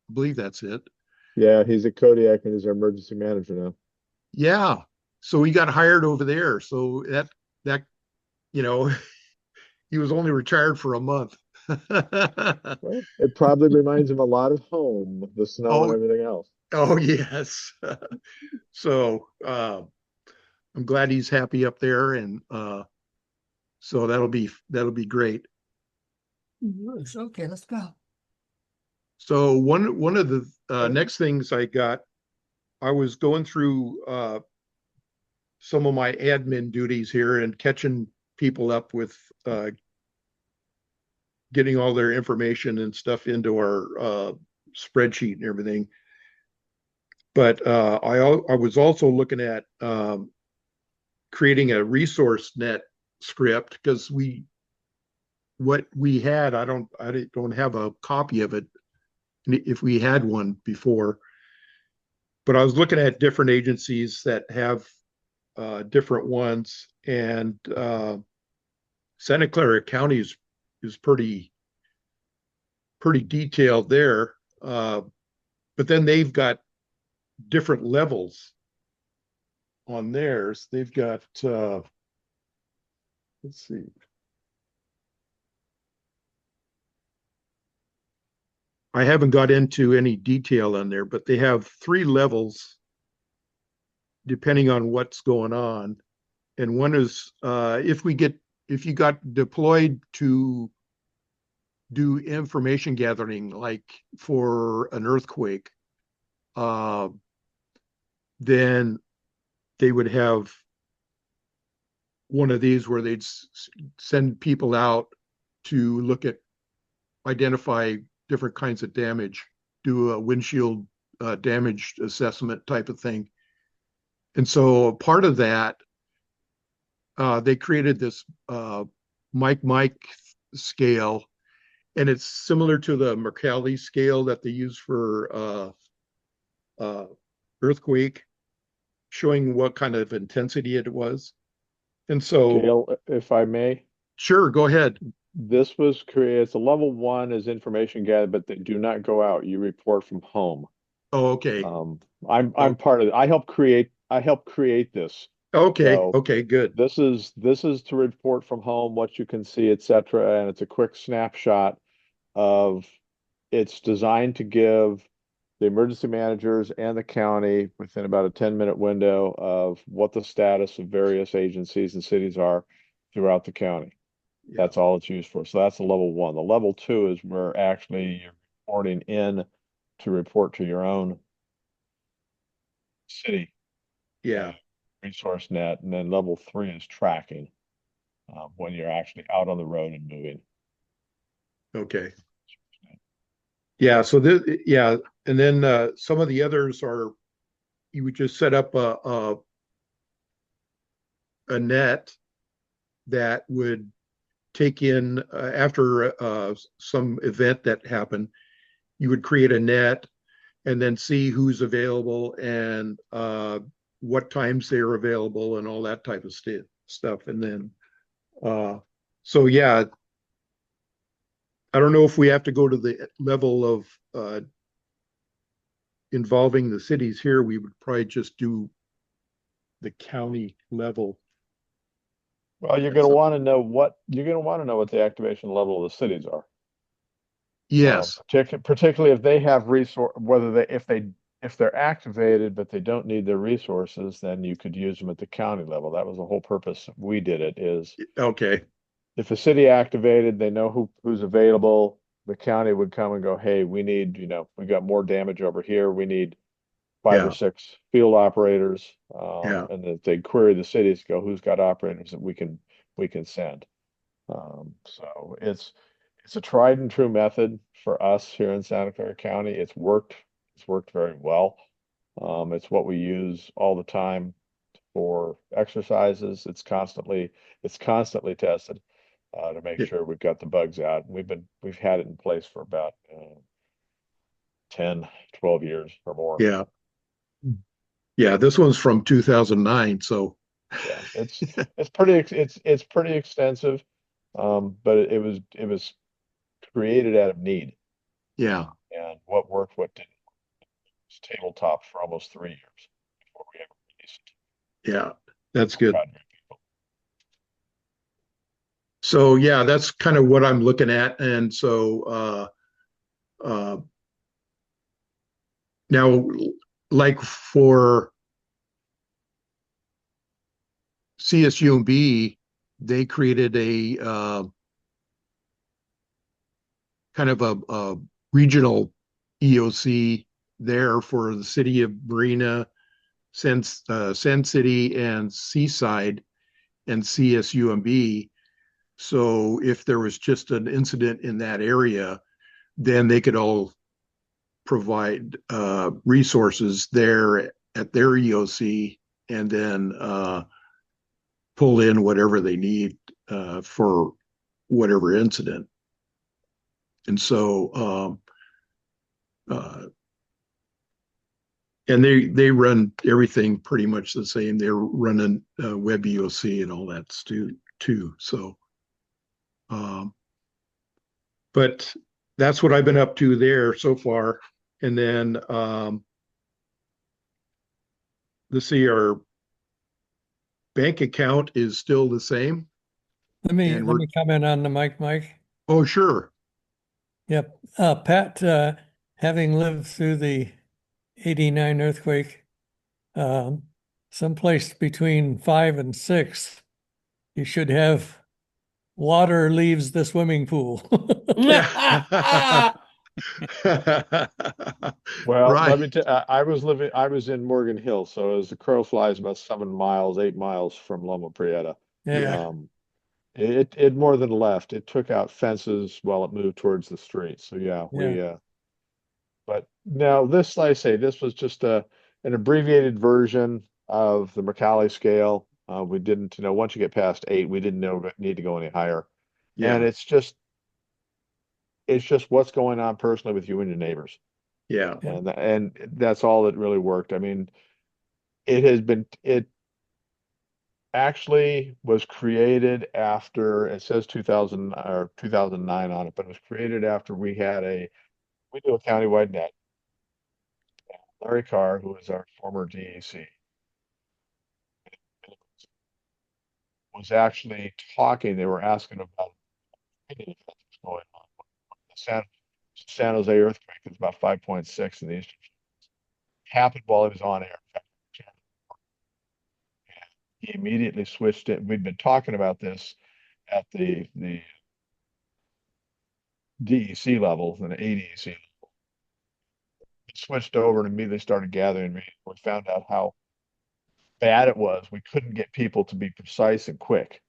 I believe that's it. Yeah, he's at Kodiak and he's our emergency manager now. Yeah. So he got hired over there. So that he was only retired for a month. Well, it probably reminds him a lot of home, the snow and everything else. Oh yes. So I'm glad he's happy up there, and so that'll be great. Okay, let's go. So one of the next things I was going through some of my admin duties here and catching people up with getting all their information and stuff into our spreadsheet and everything. But I was also looking at creating a resource net script, because what we had, I don't have a copy of it if we had one before. But I was looking at different agencies that have different ones, and Santa Clara County is pretty detailed there. But then they've got different levels on theirs. They've got let's see. I haven't got into any detail on there, but they have 3 levels depending on what's going on. And one is if you got deployed to do information gathering, like for an earthquake, then they would have one of these where they'd send people out to identify different kinds of damage, do a windshield damage assessment type of thing. And so part of that, they created this Mike scale, and it's similar to the Mercalli scale that they use for earthquake, showing what kind of intensity it was. And so, Gail, if I may, sure, go ahead. this was created, it's a level one is information gathered, but they do not go out. You report from home. Oh, okay. I'm part of it. I helped create this. Okay. So Okay, good. this is to report from home, what you can see, etc. And it's a quick snapshot of it's designed to give the emergency managers and the county within about a 10-minute window of what the status of various agencies and cities are throughout the county. Yeah. That's all it's used for. So that's the level one. The level two is where actually you're reporting in to report to your own city Yeah. resource net. And then level three is tracking when you're actually out on the road and moving. Okay. Yeah. So this, yeah. And then some of the others are you would just set up a net that would take in after some event that happened, you would create a net and then see who's available and what times they're available and all that type of stuff. And then, so yeah, I don't know if we have to go to the level of involving the cities here. We would probably just do the county level. Well, you're going to want to know what the activation level of the cities are. Yes. Particularly if they have resource, if they're activated but they don't need their resources, then you could use them at the county level. That was the whole purpose we did it. Is Okay. if a city activated, they know who's available. The county would come and go, hey, we need, we got more damage over here. We need 5 or 6 field operators. Yeah. And that they query the cities, go, who's got operators that we can send. So it's a tried and true method for us here in Santa Clara County. It's worked very well. It's what we use all the time for exercises. It's constantly tested to make Yeah. sure we've got the bugs out. We've had it in place for about 10, 12 years or more. Yeah. Yeah. This one's from 2009. So Yeah, it's pretty extensive. But it was created out of need. yeah. And what worked, what didn't. It was tabletop for almost 3 years before we ever released it. Yeah. That's good. Cadre people. So yeah, that's kind of what I'm looking at. And so now like for CSUMB, they created a kind of a regional EOC there for the city of Marina, Sand City, and Seaside, and CSUMB. So if there was just an incident in that area, then they could all provide resources there at their EOC and then pull in whatever they need for whatever incident. And so, and they run everything pretty much the same. They're running web EOC and all that too. So, but that's what I've been up to there so far. And then let's see, our bank account is still the same. Let me comment on the mic, Mike. Oh, sure. Yep. Pat, having lived through the 89 earthquake, someplace between 5 and 6, you should have water leaves the swimming pool. Well, Right. let me tell I was in Morgan Hill, so as the crow flies, about 7 miles, 8 miles from Loma Prieta. Yeah. It more than left. It took out fences while it moved towards the street. So yeah, but now this, like I say, this was just an abbreviated version of the Mercalli scale. We didn't, once you get past 8, we didn't need to go any higher. Yeah. And it's just it's just what's going on personally with you and your neighbors. Yeah. And that's all that really worked. I mean, it actually was created after it says 2000 or 2009 on it, but it was created after we do a countywide net. Larry Carr, who is our former DEC, was actually talking. They were asking about what's going on. The San Jose earthquake is about 5.6 in the eastern. Happened while he was on air. He immediately switched it. We'd been talking about this at the DEC level and the ADEC. He switched over and immediately started gathering. We found out how bad it was. We couldn't get people to be precise and quick.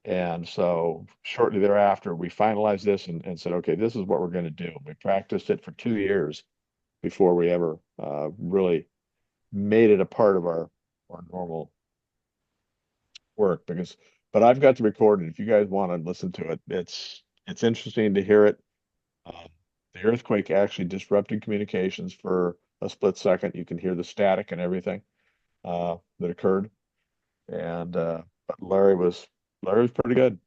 And so shortly thereafter, we finalized this and said, okay, this is what we're going to do. We practiced it for 2 years before we ever really made it a part of our normal work. But I've got to record it. If you guys want to listen to it, it's interesting to hear it. The earthquake actually disrupted communications for a split second. You can hear the static and everything that occurred. And but Larry was pretty good.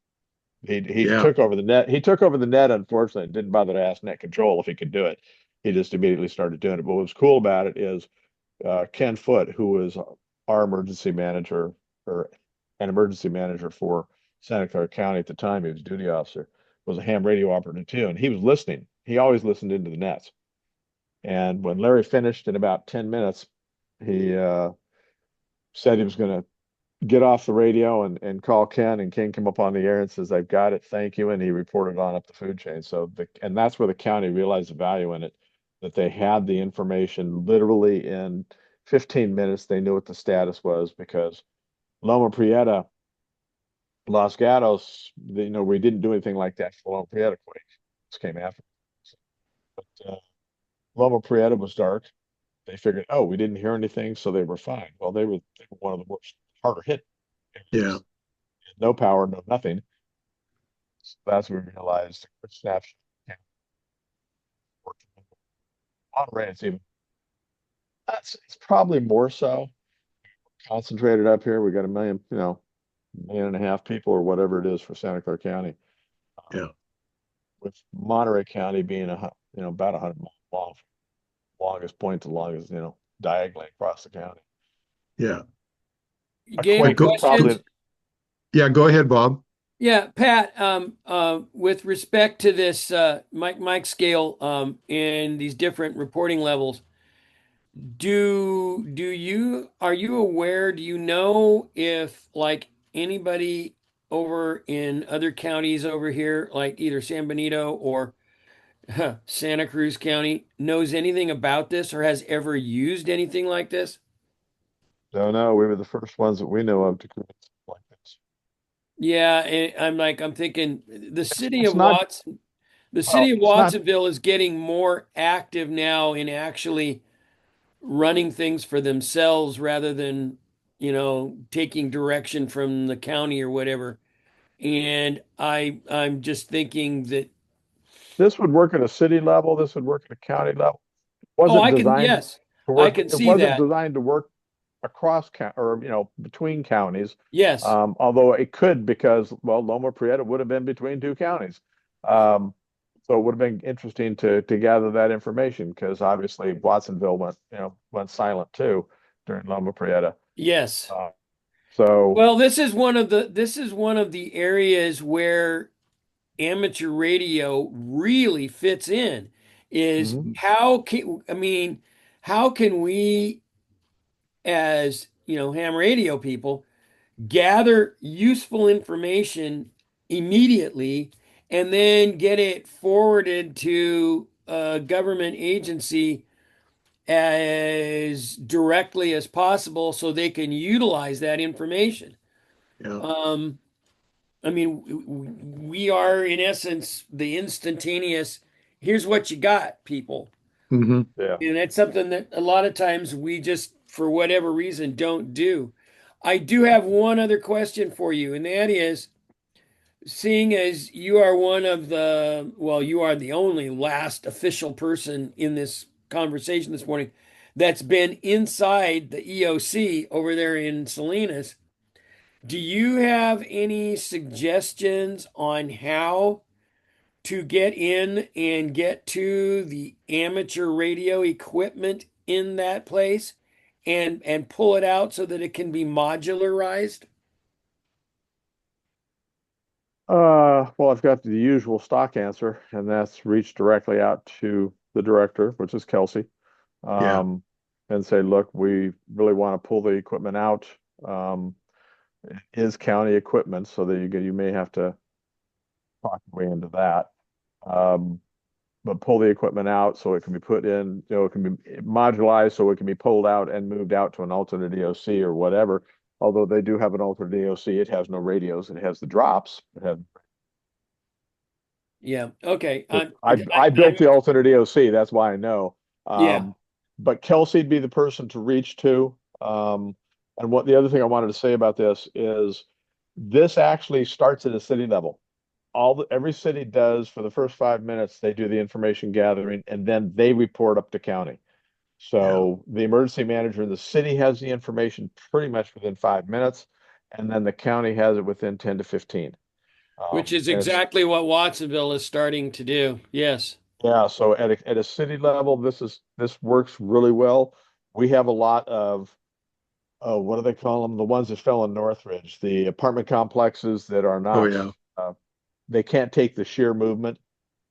He Yeah. took over the net. He took over the net, unfortunately. It didn't bother to ask net control if he could do it. He just immediately started doing it. But what was cool about it is Ken Foote, who was our emergency manager or an emergency manager for Santa Clara County at the time, he was a duty officer, was a ham radio operator too. And he was listening. He always listened into the nets. And when Larry finished in about 10 minutes, he said he was going to get off the radio and call Ken, and Ken came up on the air and says, I've got it. Thank you. And he reported on up the food chain. And that's where the county realized the value in it, that they had the information literally in 15 minutes. They knew what the status was because Loma Prieta, Los Gatos, we didn't do anything like that for Loma Prieta quake. This came after. But Loma Prieta was dark. They figured, oh, we didn't hear anything, so they were fine. Well, they were one of the worst, harder hit areas. Yeah. No power, no nothing. So that's when we realized the snapshot can't work. Monterey, it's probably more so concentrated up here. We got a million, 1.5 million people or whatever it is for Santa Clara County. Yeah. With Monterey County being about 100 miles long, longest point to longest, diagonally across the county. Yeah. Game Quake is questions? probably Yeah. Go ahead, Bob. Yeah, Pat, with respect to this Mike scale and these different reporting levels, are you aware, do you know if like anybody over in other counties over here, like either San Benito or Santa Cruz County, knows anything about this or has ever used anything like this? no, we were the first ones that we know of to create something like this. Yeah, and I'm thinking the city It's of not Watson, the well, city of it's not Watsonville is getting more active now in actually running things for themselves rather than, taking direction from the county or whatever. And I'm just thinking that, this would work at a city level, this would work at a county level. oh, Wasn't designed yes, to I work, can it see wasn't that. designed to work across or between counties. Yes. Although it could because Loma Prieta would have been between two counties. So it would have been interesting to gather that information because obviously Watsonville went silent too during Loma Prieta. Yes. Uh, so Well, this is one of the areas where amateur radio really fits in is mhm, how can we as, ham radio people gather useful information immediately and then get it forwarded to a government agency as directly as possible so they can utilize that information. Yeah. Um, we are in essence the instantaneous, here's what you got, people. Hmm. yeah. And that's something that a lot of times we just, for whatever reason, don't do. I do have one other question for you, and that is, seeing as you are one of the, well, you are the only last official person in this conversation this morning that's been inside the EOC over there in Salinas, do you have any suggestions on how to get in and get to the amateur radio equipment in that place and pull it out so that it can be modularized? Well, I've got the usual stock answer, and that's reach directly out to the director, which is Kelsey, Yeah. and say, look, we really want to pull the equipment out. It is county equipment, so that you may have to talk your way into that. Um, but pull the equipment out so it can be put in, it can be modularized so it can be pulled out and moved out to an alternate EOC or whatever. Although they do have an alternate EOC, it has no radios, it has the drops. Yeah. Okay. I built the alternate EOC, that's why I know. Yeah. But Kelsey'd be the person to reach to. And what the other thing I wanted to say about this is this actually starts at a city level. Every city does for the first 5 minutes, they do the information gathering and then they report up to county. So the emergency manager in the city has the information pretty much within 5 minutes, and then the county has it within 10 to 15. Which is And it's exactly what Watsonville is starting to do. Yes. Yeah, so at a city level, this works really well. We have a lot of what do they call them? The ones that fell in Northridge, the apartment complexes that are Oh, not yeah. they can't take the sheer movement.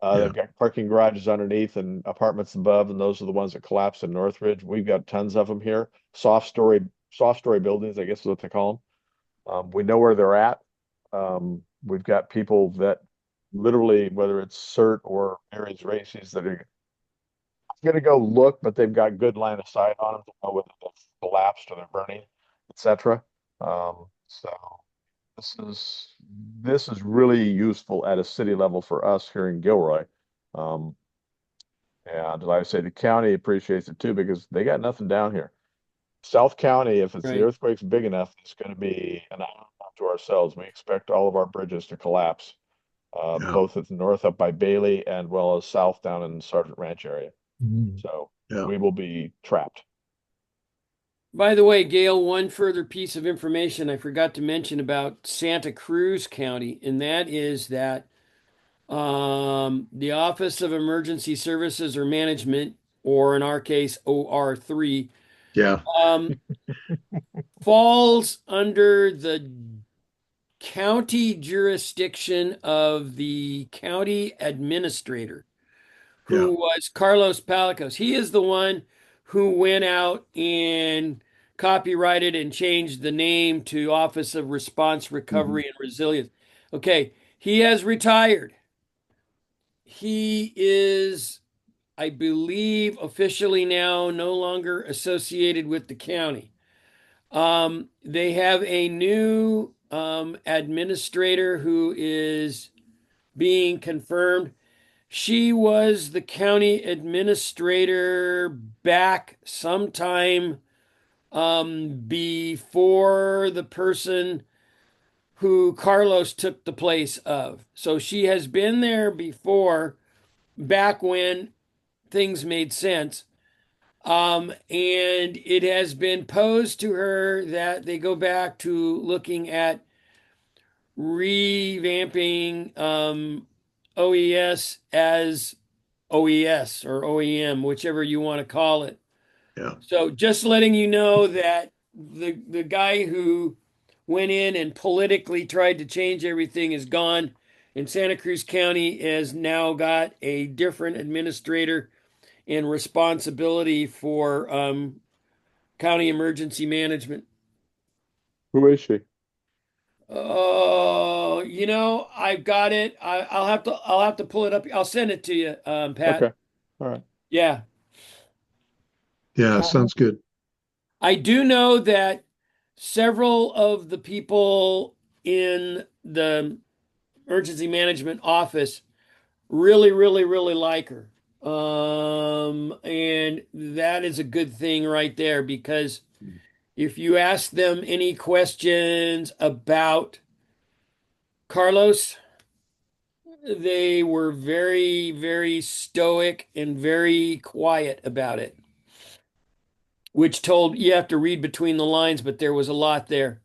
Yeah. They've got parking garages underneath and apartments above, and those are the ones that collapse in Northridge. We've got tons of them here. Soft story buildings, I guess is what they call them. We know where they're at. We've got people that literally, whether it's CERT or ARES races, that are going to go look, but they've got good line of sight on them to know whether they've collapsed or they're burning, etc. So this is really useful at a city level for us here in Gilroy. Um, and like I say, the county appreciates it too because they got nothing down here. South County, if the Right. earthquake's big enough, it's going to be an island to ourselves. We expect all of our bridges to collapse, Yeah. both at the north up by Bailey and well as south down in the Sergeant Ranch area. Mhm. So Yeah. we will be trapped. By the way, Gail, one further piece of information I forgot to mention about Santa Cruz County, and that is that the Office of Emergency Services or Management, or in our case, OR3, Yeah. um, falls under the county jurisdiction of the county administrator, Yeah. who was Carlos Palicos. He is the one who went out and copyrighted and changed the name to Office of Response, Mhm. Recovery, and Resilience. Okay, he has retired. He is, I believe, officially now no longer associated with the county. They have a new administrator who is being confirmed. She was the county administrator back sometime before the person who Carlos took the place of. So she has been there before, back when things made sense. And it has been posed to her that they go back to looking at revamping OES as OES or OEM, whichever you want to call it. Yeah. So just letting you know that the guy who went in and politically tried to change everything is gone, and Santa Cruz County has now got a different administrator and responsibility for county emergency management. Who is she? Oh, I've got it. I'll have to pull it up. I'll send it to you, Pat. Okay. All right. Yeah. Yeah. Uh, Sounds good. I do know that several of the people in the emergency management office really, really, really like her. And that is a good thing right there because if you ask them any questions about Carlos, they were very, very stoic and very quiet about it, which told you have to read between the lines, but there was a lot there.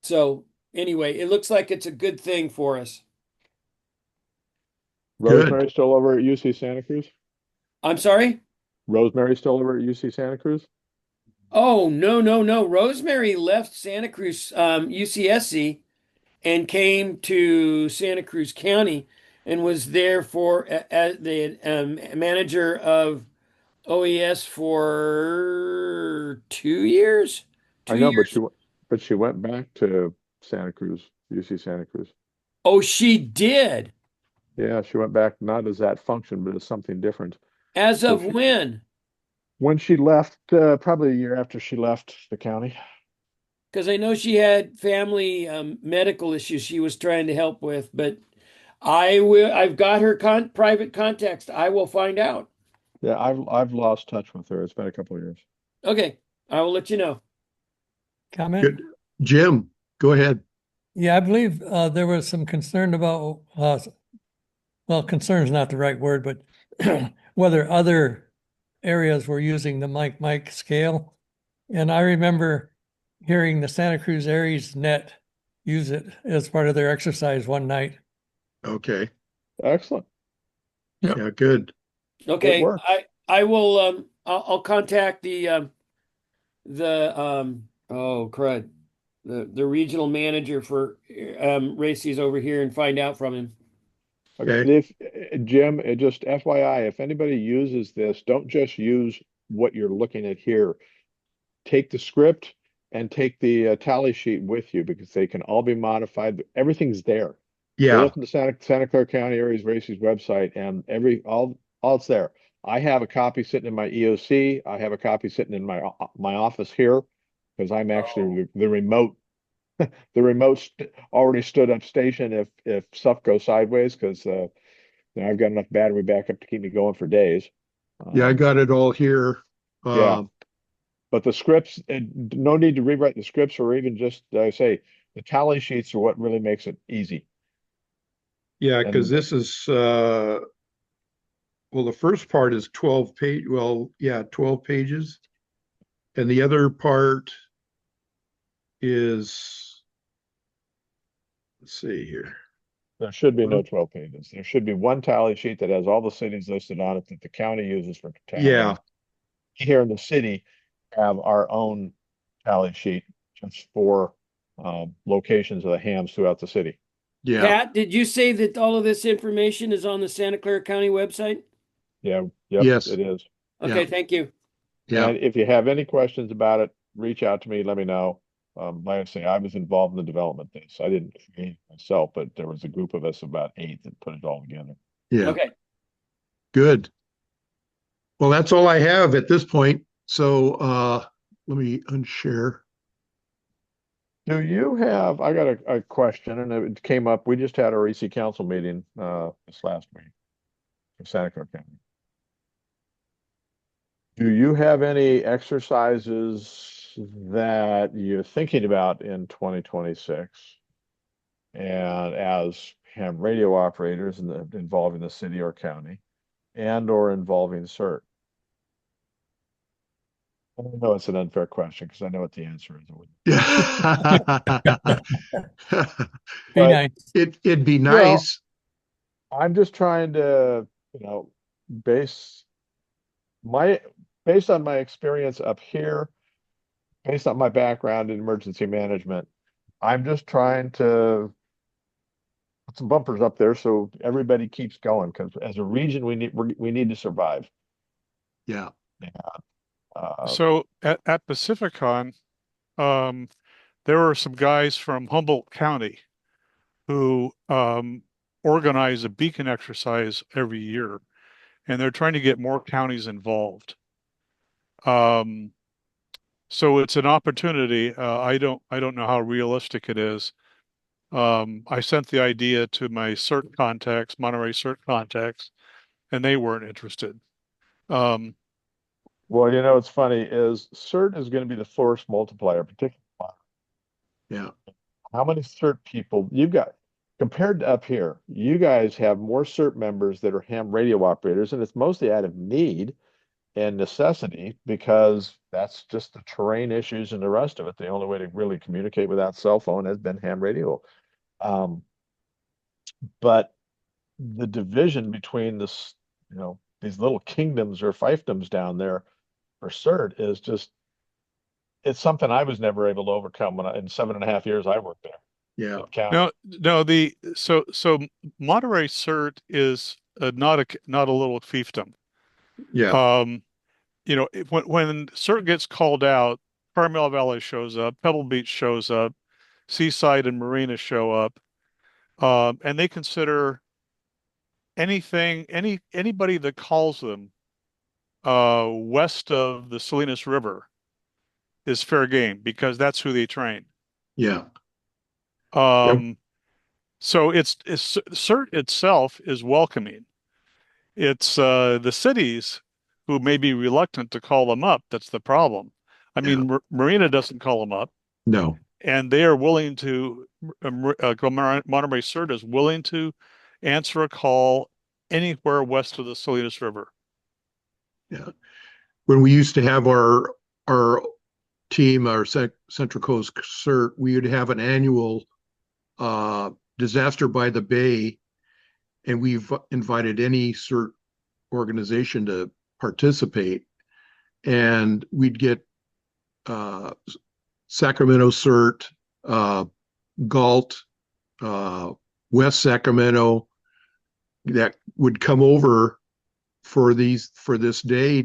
So anyway, it looks like it's a good thing for us. Good. Rosemary still over at UC Santa Cruz? I'm sorry? Rosemary still over at UC Santa Cruz? Oh, no, no, no. Rosemary left Santa Cruz, UCSC, and came to Santa Cruz County and was there for as the manager of OES for 2 years. I Two know, but years. she went back to Santa Cruz, UC Santa Cruz. Oh, she did. Yeah, she went back not as that function, but as something different. As So of when? when she left, probably a year after she left the county. Because I know she had family medical issues she was trying to help with, but I've got her private context. I will find out. Yeah, I've lost touch with her. It's been a couple of years. Okay, I will let you know. Comment? Good. Jim, go ahead. Yeah, I believe there was some concern about, well, concern is not the right word, but whether other areas were using the Mike scale. And I remember hearing the Santa Cruz ARES net use it as part of their exercise one night. Okay. Excellent. Yeah, good. Okay, works. I will I'll contact the oh crud the regional manager for races over here and find out from him. Okay. If Jim, just FYI, if anybody uses this, don't just use what you're looking at here. Take the script and take the tally sheet with you because they can all be modified. Everything's there. Go Yeah. up to the Santa Clara County Areas Races website and all it's there. I have a copy sitting in my EOC. I have a copy sitting in my office here because I'm actually the remote already stood up station if stuff goes sideways because I've got enough battery backup to keep me going for days. Yeah, I got it all here. Yeah, but the scripts, no need to rewrite the scripts or even just I say the tally sheets are what really makes it easy. Yeah, because And this is well, the first part is 12 page, well, yeah, 12 pages. And the other part is, let's see here. there should be no 12 pages. There should be one tally sheet that has all the cities listed on it that the county uses for Yeah, tallying. Here in the city, have our own tally sheet just for locations of the hams throughout the city. yeah, Pat, did you say that all of this information is on the Santa Clara County website? Yeah, yep, yes, it is. Okay, yeah, thank you. yeah, And if you have any questions about it, reach out to me, let me know. Like I say, I was involved in the development of this. I didn't create it myself, but there was a group of us, about 8, that put it all together. yeah, Okay. good. Well, that's all I have at this point. So let me unshare. Do you have, I got a question and it came up, we just had our EC council meeting this last week in Santa Clara County. Do you have any exercises that you're thinking about in 2026? And as ham radio operators involving the city or county and or involving CERT? I know it's an unfair question because I know what the answer is. Be But nice. It'd be well, nice. I'm just trying to, base my based on my experience up here, based on my background in emergency management, I'm just trying to put some bumpers up there so everybody keeps going because as a region we need to survive. Yeah, So at Pacificon, um, there were some guys from Humboldt County who organize a beacon exercise every year, and they're trying to get more counties involved. Um, so it's an opportunity. I don't know how realistic it is. I sent the idea to my CERT contacts, Monterey CERT contacts, and they weren't interested. Um, well, what's funny is CERT is going to be the force multiplier, particularly yeah, how many CERT people you've got. compared to up here, you guys have more CERT members that are ham radio operators, and it's mostly out of need and necessity because that's just the terrain issues and the rest of it. The only way to really communicate without cell phone has been ham radio. But the division between this, these little kingdoms or fiefdoms down there for CERT is just, it's something I was never able to overcome when in 7.5 years I worked there. Yeah. No, so Monterey CERT is not a little fiefdom. Yeah. When CERT gets called out, Carmel Valley shows up, Pebble Beach shows up, Seaside and Marina show up, and they consider anybody that calls them west of the Salinas River is fair game because that's who they train. Yeah. So it's CERT itself is welcoming. It's the cities who may be reluctant to call them up. That's the problem. I mean, Marina doesn't call them up, No. and they are willing to. Monterey CERT is willing to answer a call anywhere west of the Salinas River. Yeah. When we used to have our team, our Central Coast CERT, we would have an annual disaster by the bay, and we've invited any CERT organization to participate, and we'd get Sacramento CERT, Galt, West Sacramento that would come over for this day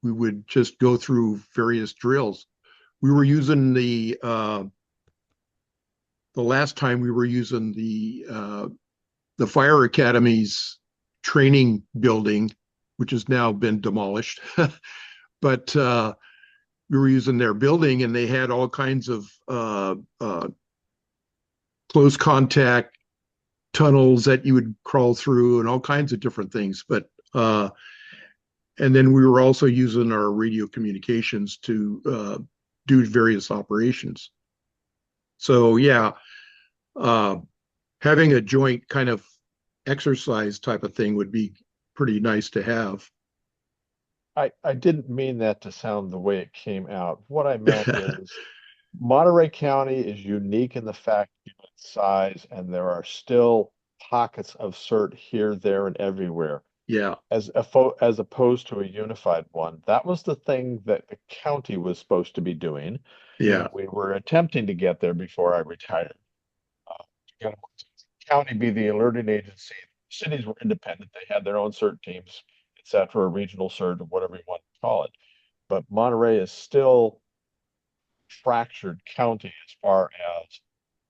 we would just go through various drills. We were using the last time we were using the Fire Academy's training building, which has now been demolished. But we were using their building, and they had all kinds of close contact tunnels that you would crawl through and all kinds of different things. But and then we were also using our radio communications to do various operations. So yeah, having a joint kind of exercise type of thing would be pretty nice to have. I didn't mean that to sound the way it came out. What I meant is Monterey County is unique in the fact of its size, and there are still pockets of CERT here, there, and everywhere. Yeah. As opposed to a unified one. That was the thing that the county was supposed to be doing. Yeah. We were attempting to get there before I retired. The county be the alerting agency. Cities were independent. They had their own CERT teams, etc., regional CERT, or whatever you want to call it. But Monterey is still fractured county as far as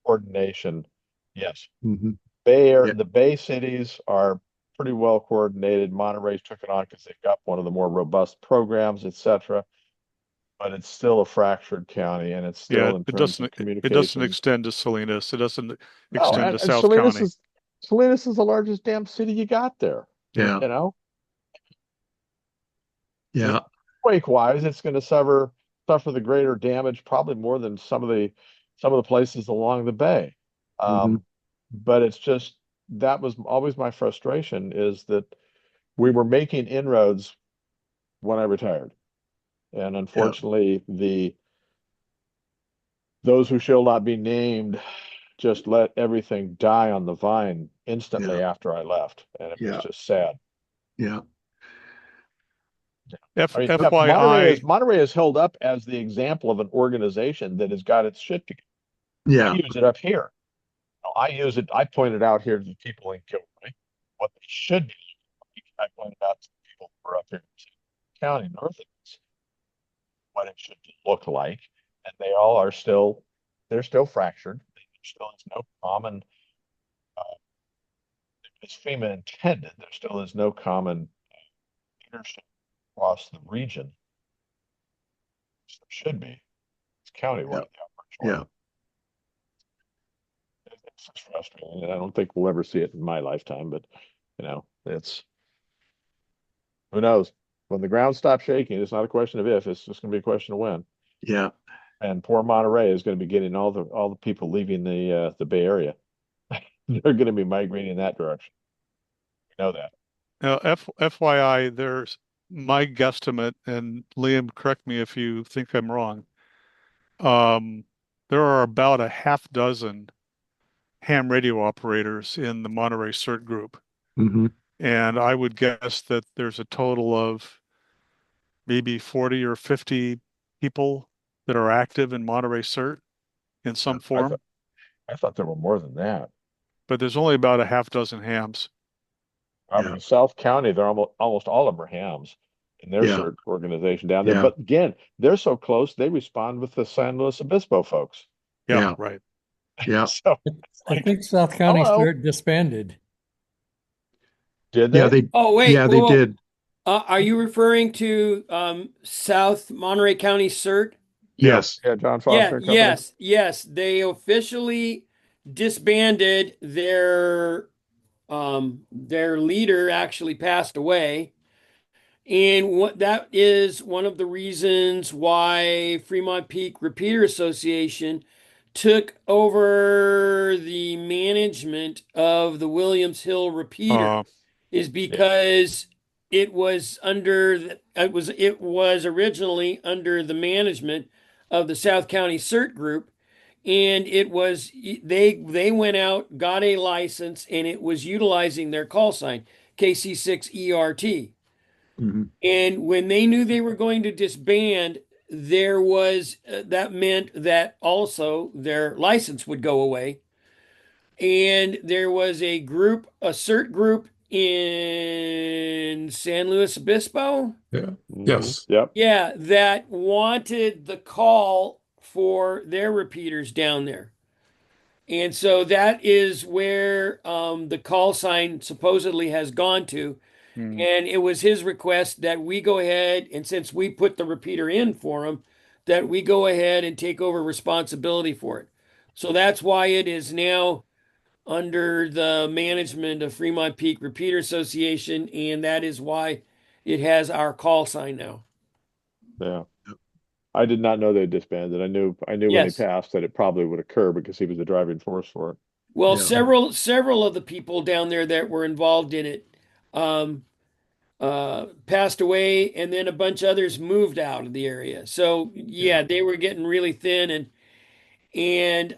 coordination. Yes. Mm-hmm. The Bay cities are pretty well coordinated. Monterey took it on because they've got one of the more robust programs, etc. But it's still a fractured county, and it's still in terms of communication. It doesn't extend to Salinas. It doesn't extend to and South Salinas County. Salinas is the largest damn city you got there. Yeah. Yeah. Quake wise, it's going to suffer the greater damage, probably more than some of the places along the bay. But it's just, that was always my frustration, is that we were making inroads when I retired. And unfortunately, those who shall not be named just let everything die on the vine instantly after I left. And it was just sad. Yeah. FYI, Monterey is held up as the example of an organization that has got its shit together. Yeah. I use it up here. I pointed out here to the people in Gilroy what they should be. I pointed out to the people who are up here in county north of us what it should look like. And they all are still fractured. There still is no common, as FEMA intended, there still is no common leadership across the region. There should be. It's countywide. Yeah. It's just frustrating, and I don't think we'll ever see it in my lifetime. But it's, who knows? When the ground stops shaking, it's not a question of if; it's just going to be a question of when. Yeah. And poor Monterey is going to be getting all the people leaving the Bay Area. they're going to be migrating in that direction. We know that. Now, FYI, there's my guesstimate, and Liam, correct me if you think I'm wrong. Um, there are about a half dozen ham radio operators in the Monterey CERT group. Mm-hmm. And I would guess that there's a total of maybe 40 or 50 people that are active in Monterey CERT in some I form, thought I thought there were more than that. but there's only about a half dozen hams. Yeah. South County, they're almost all of them are hams in their Yeah. CERT organization down there. Yeah. But again, they're so close, they respond with the San Luis Obispo folks. Yeah, Yeah. right. Yeah. So it's I like, think South County hello, CERT disbanded. did Yeah. they? Oh, wait, Yeah, whoa, they whoa. did. Are you referring to South Monterey County CERT? Yeah, Yes. yeah, John Yeah, Foster and Company. yes. They officially disbanded their leader actually passed away. And what that is one of the reasons why Fremont Peak Repeater Association took over the management of the Williams Hill repeater Uh, is Yeah. because it was originally under the management of the South County CERT group, and it was they went out, got a license, and it was utilizing their call sign KC6ERT. Mm-hmm. And when they knew they were going to disband, there was that meant that also their license would go away. And there was a CERT group in San Luis Obispo, Yeah. Hmm. Yes. Yep. yeah, that wanted the call for their repeaters down there. And so that is where the call sign supposedly has gone to. hmm. And it was his request that we go ahead, and since we put the repeater in for him, that we go ahead and take over responsibility for it. So that's why it is now under the management of Fremont Peak Repeater Association, and that is why it has our call sign now. Yeah. I did not know they disbanded. I knew when he Yes. passed that it probably would occur because he was the driving force for it. Well, Yeah. several of the people down there that were involved in it um, passed away, and then a bunch of others moved out of the area. So Yeah. yeah, they were getting really thin, and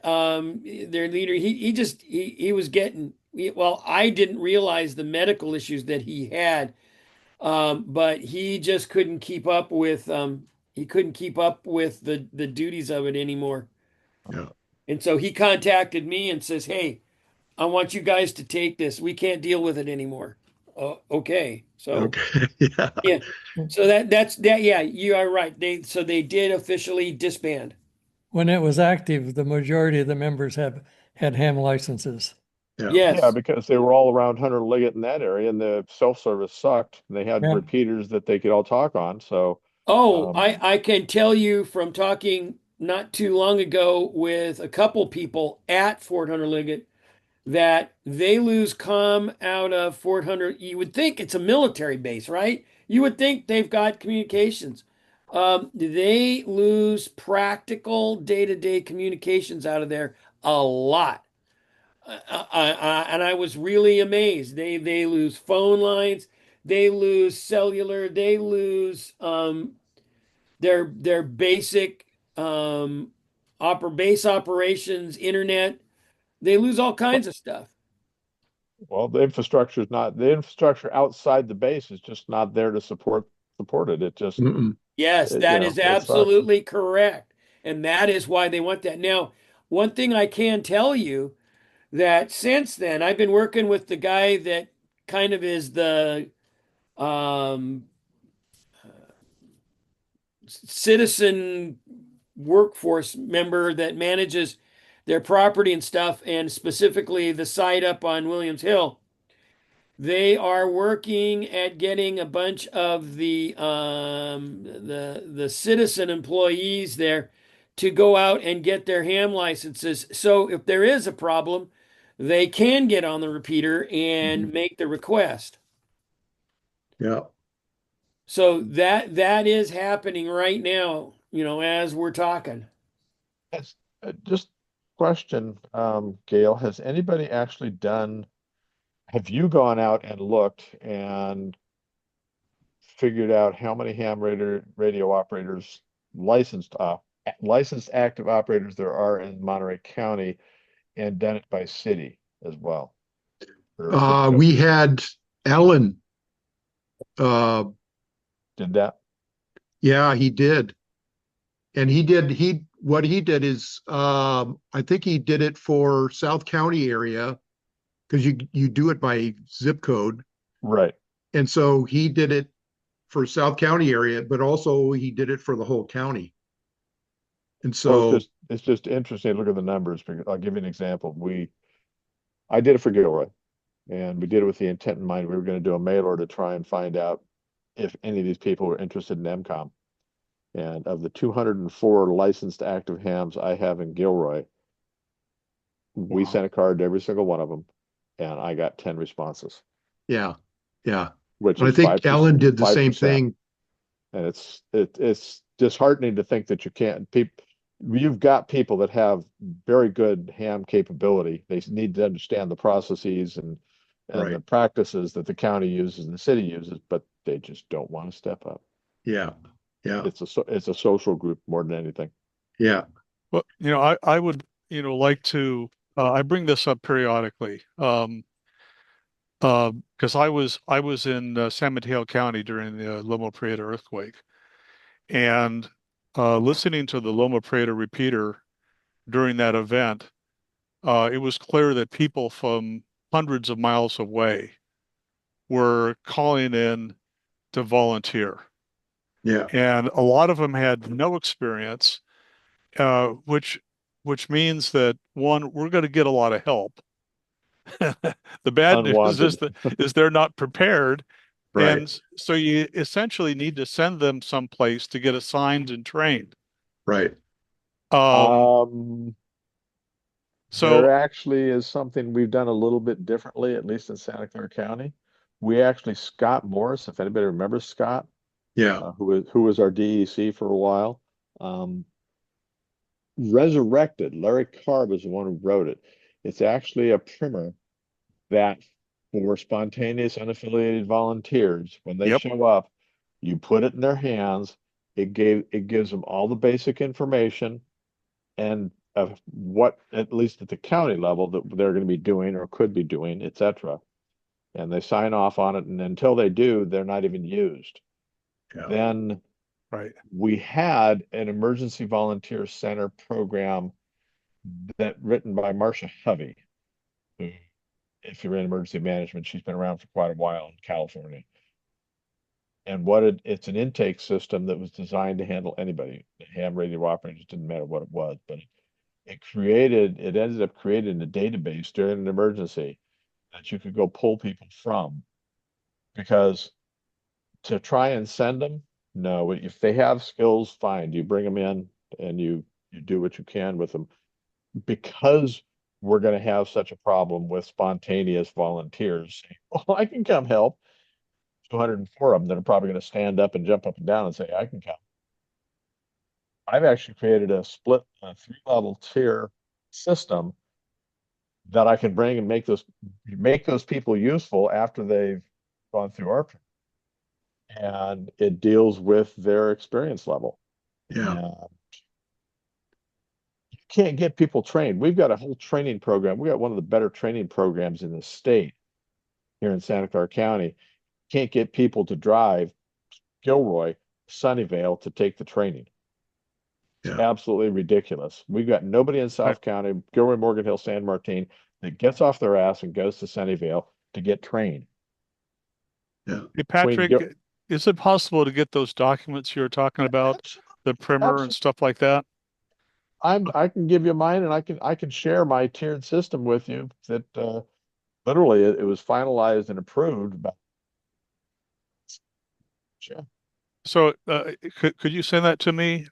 their leader he was getting well. I didn't realize the medical issues that he had, but he just couldn't keep up with the duties of it anymore. Yeah. And so he contacted me and says, "Hey, I want you guys to take this. We can't deal with it anymore." Okay. So Okay. Yeah. yeah. So that's that. Yeah, you are right. They did officially disband. When it was active, the majority of the members had ham licenses. Yeah. Yeah, Yes. because they were all around Hunter Liggett in that area, and the self-service sucked. And they had Yeah. repeaters that they could all talk on. So, Oh, um, I can tell you from talking not too long ago with a couple people at Fort Hunter Liggett that they lose comm out of Fort Hunter. You would think it's a military base, right? You would think they've got communications. They lose practical day-to-day communications out of there a lot. And I was really amazed. They lose phone lines, they lose cellular, they lose their basic base operations, internet. They lose all kinds of stuff. well, the infrastructure outside the base is just not there to support it. It just Mm-mm. Yes, it, you that know is it sucks. absolutely correct. And that is why they want that. Now, one thing I can tell you that since then, I've been working with the guy that kind of is the um, citizen workforce member that manages their property and stuff, and specifically the site up on Williams Hill. They are working at getting a bunch of the citizen employees there to go out and get their ham licenses. So if there is a problem, they can get on the repeater Mhm. and make the request. Yeah. So that is happening right now, as we're talking. It's just question, Gail, has anybody actually have you gone out and looked and figured out how many radio operators, licensed licensed active operators there are in Monterey County, and done it by city as well? Or zip code? We had Alan, uh, Did that? yeah, he did. And what he did is, I think he did it for South County area because you do it by zip code. Right. And so he did it for South County area, but also he did it for the whole county. And Well, so, it's just interesting to look at the numbers because I'll give you an example. I did it for Gilroy, and we did it with the intent in mind. We were going to do a mailer to try and find out if any of these people were interested in MCOM. And of the 204 licensed active hams I have in Gilroy, we wow. sent a card to every single one of them, and I got 10 responses, Yeah, yeah. which And I is think Alan did the same 5%. thing. And it's disheartening to think that you've got people that have very good ham capability. They need to understand the processes and Right. the practices that the county uses and the city uses, but they just don't want to step up. Yeah, yeah, It's a social group more than anything. yeah, Well, I would, like to, I bring this up periodically, because I was in San Mateo County during the Loma Prieta earthquake, and listening to the Loma Prieta repeater during that event, it was clear that people from hundreds of miles away were calling in to volunteer, yeah, and a lot of them had no experience, which means that one, we're going to get a lot of help. The bad news Unwanted. is they're not prepared. right, And so you essentially need to send them someplace to get assigned and trained. right. Um, There so actually is something we've done a little bit differently, at least in Santa Clara County. Scott Morris, if anybody remembers Scott, Yeah, who was our DEC for a while, um, resurrected. Larry Carb is the one who wrote it. It's actually a primer that for spontaneous unaffiliated volunteers, when they yep, show up, you put it in their hands. It gives them all the basic information and of what, at least at the county level, that they're going to be doing or could be doing, etc. And they sign off on it, and until they do, they're not even used. yeah, Then right. we had an emergency volunteer center program that written by Marcia Hovey, who, if you're in emergency management, she's been around for quite a while in California. And it's an intake system that was designed to handle anybody. The ham radio operators, didn't matter what it was, but it ended up creating a database during an emergency that you could go pull people from. Because to try and send them, no, if they have skills, fine, you bring them in and you do what you can with them. Because we're going to have such a problem with spontaneous volunteers saying, "Oh, I can come help." 204 of them that are probably going to stand up and jump up and down and say, "I can come." I've actually created a split, three-level tier system that I can bring and make those people useful after they've gone through our, and it deals with their experience level. yeah, And you can't get people trained. We've got a whole training program. We got one of the better training programs in the state here in Santa Clara County. Can't get people to drive Gilroy, Sunnyvale to take the training. It's yeah, absolutely ridiculous. We've got nobody in South County, Gilroy, Morgan Hill, San Martin, that gets off their ass and goes to Sunnyvale to get trained. yeah. Hey, Between Gil Patrick, is it possible to get those documents you were talking about, the primer and Absolutely. stuff like that? I can give you mine, and I can share my tiered system with you that literally it was finalized and approved. But sure. So could you send that to me?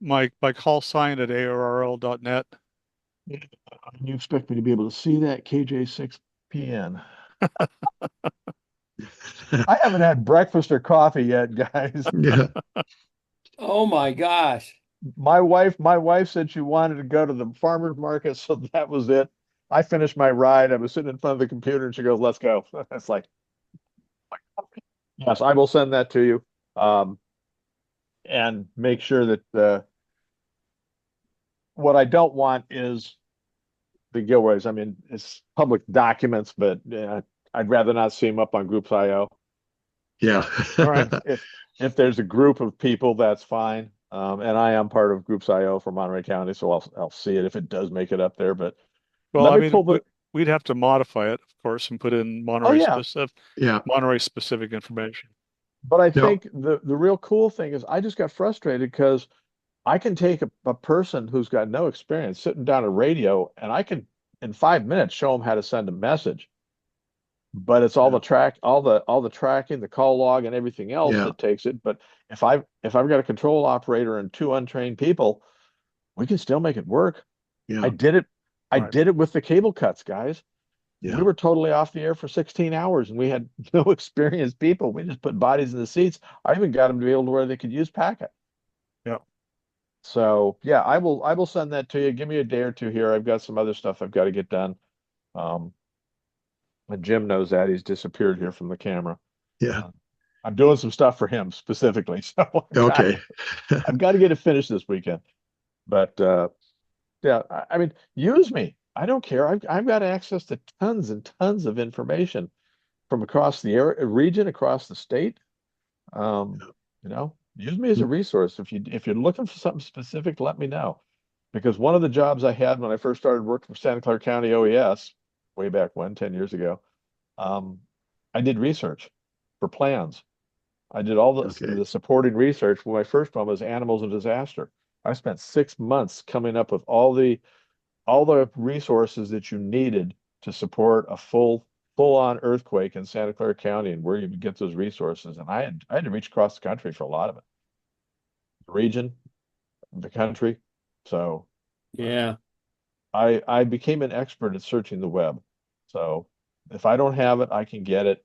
My call sign at arrl.net. You expect me to be able to see that KJ6PN? I haven't had breakfast or coffee yet, guys. Yeah, Oh my gosh. my wife said she wanted to go to the farmer's market, so that was it. I finished my ride. I was sitting in front of the computer and she goes, let's go. It's like, yes, I will send that to you. And make sure that what I don't want is the Gilroys. I mean, it's public documents, but I'd rather not see them up on Groups.io. Yeah. All right. If there's a group of people, that's fine. And I am part of Groups.io for Monterey County, so I'll see it if it does make it up there. But Well, let I me mean, pull the. we'd have to modify it, of course, and put in Oh yeah, Yeah. Monterey specific information. but I No. think the real cool thing is I just got frustrated because I can take a person who's got no experience sitting down a radio, and I can in 5 minutes show them how to send a message. But it's all the tracking, the call log, and everything else Yeah. that takes it. But if I've got a control operator and two untrained people, we can still make it work. I Yeah. did it. I Right. did it with the cable cuts, guys. Yeah. We were totally off the air for 16 hours and we had no experienced people. We just put bodies in the seats. I even got them to be able to where they could use packet. Yeah. So yeah, I will send that to you. Give me a day or two here. I've got some other stuff I've got to get done. Um, and Jim knows that he's disappeared here from the camera. Yeah. I'm doing some stuff for him specifically. So Okay. I've got to get it finished this weekend. But yeah, I mean, use me. I don't care. I've got access to tons and tons of information from across the area, region, across the state. Um, use me as a resource. If you're looking for something specific, let me know. Because one of the jobs I had when I first started working for Santa Clara County OES, way back when, 10 years ago, um, I did research for plans. I did all Okay. the supporting research. Well, my first one was animals and disaster. I spent 6 months coming up with all the resources that you needed to support a full-on earthquake in Santa Clara County and where you would get those resources. And I had to reach across the country for a lot of it. The region, the country. So Yeah. I became an expert at searching the web. So if I don't have it, I can get it.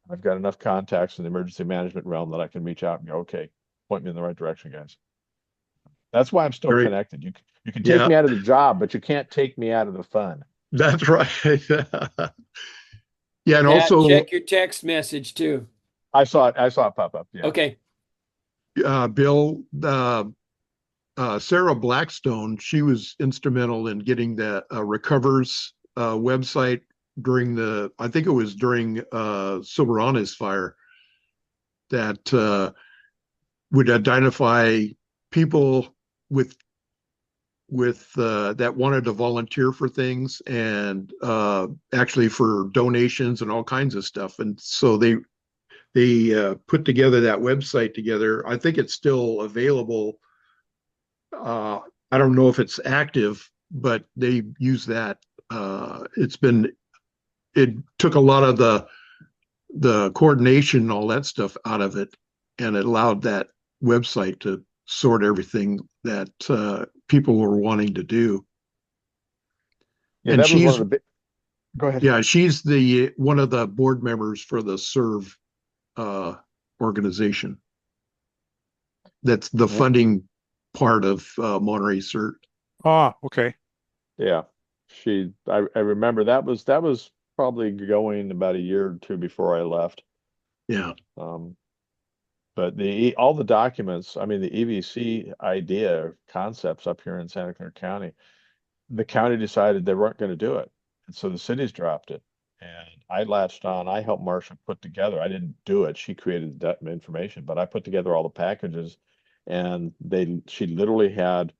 I've got enough contacts in the emergency management realm that I can reach out and go, okay, point me in the right direction, guys. That's why I'm still Great. connected. You can take Yeah. me out of the job, but you can't take me out of the fun. That's right. Yeah. And Yeah, also, check your text message too. I saw it pop up. Yeah. Okay. Bill, Sarah Blackstone, she was instrumental in getting the Recovers website I think it was during Silveranes fire that would identify people with that wanted to volunteer for things and actually for donations and all kinds of stuff. And so they put together that website together. I think it's still available. I don't know if it's active, but they use that. It took a lot of the coordination and all that stuff out of it, and it allowed that website to sort everything that people were wanting to do. Yeah, And that was one she's of the big. Go ahead. yeah, she's the one of the board members for the SERVE organization. That's the Yeah. funding part of Monterey CERT. Ah, okay. Yeah. I remember that was probably going about a year or two before I left. Yeah, But all the documents, I mean, the EVC idea concepts up here in Santa Clara County, the county decided they weren't going to do it. And so the cities dropped it. And I latched on. I helped Marcia put together. I didn't do it. She created the information, but I put together all the packages and she literally had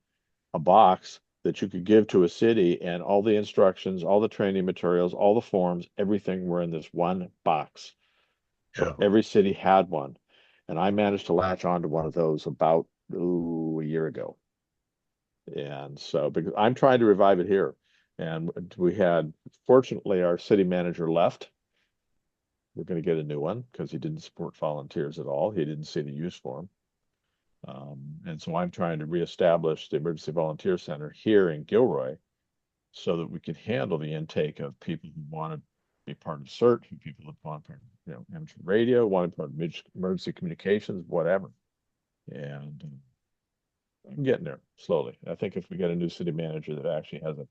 a box that you could give to a city and all the instructions, all the training materials, all the forms, everything were in this one box. So yeah, every city had one. And I managed to latch onto one of those about a year ago. And so because I'm trying to revive it here. And fortunately, our city manager left. We're going to get a new one because he didn't support volunteers at all. He didn't see the use for them. And so I'm trying to reestablish the Emergency Volunteer Center here in Gilroy so that we can handle the intake of people who want to be part of CERT, people that want part of, amateur radio, want to be part of emergency communications, whatever. And I'm getting there slowly. I think if we get a new city manager that actually has a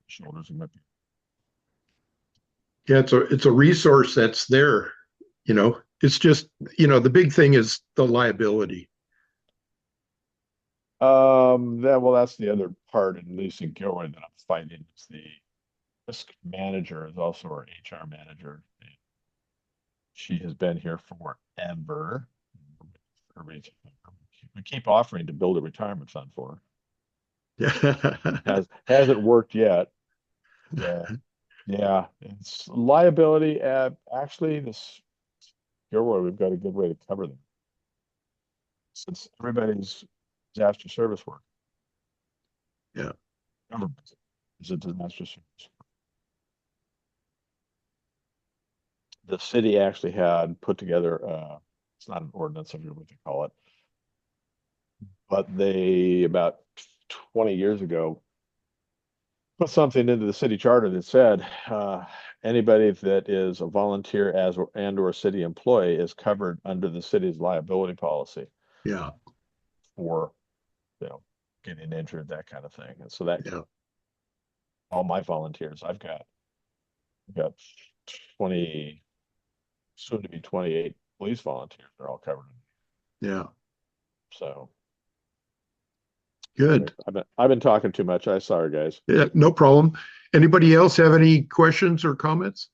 shoulders, it might be. Yeah, it's a resource that's there, you know. It's just, you know, the big thing is the liability. That's the other part, at least in Gilroy, that I'm fighting. Is the risk manager is also our HR manager. She has been here forever. We keep offering to build a retirement fund for her. Hasn't worked yet. Yeah, it's liability. Actually, this Gilroy, we've got a good way to cover them. Since everybody's disaster service work. Yeah. Government is a disaster service. The city actually had put together, it's not an ordinance, I forget what they call it, but they, about 20 years ago, put something into the city charter that said, anybody that is a volunteer and/or city employee is covered under the city's liability policy Yeah. for, getting injured, that kind of thing. And so that, Yeah. all my volunteers, I've got 20, soon to be 28 police volunteers. They're all covered. Yeah. So Good. I've been talking too much. Sorry, guys. Yeah, no problem. Anybody else have any questions or comments?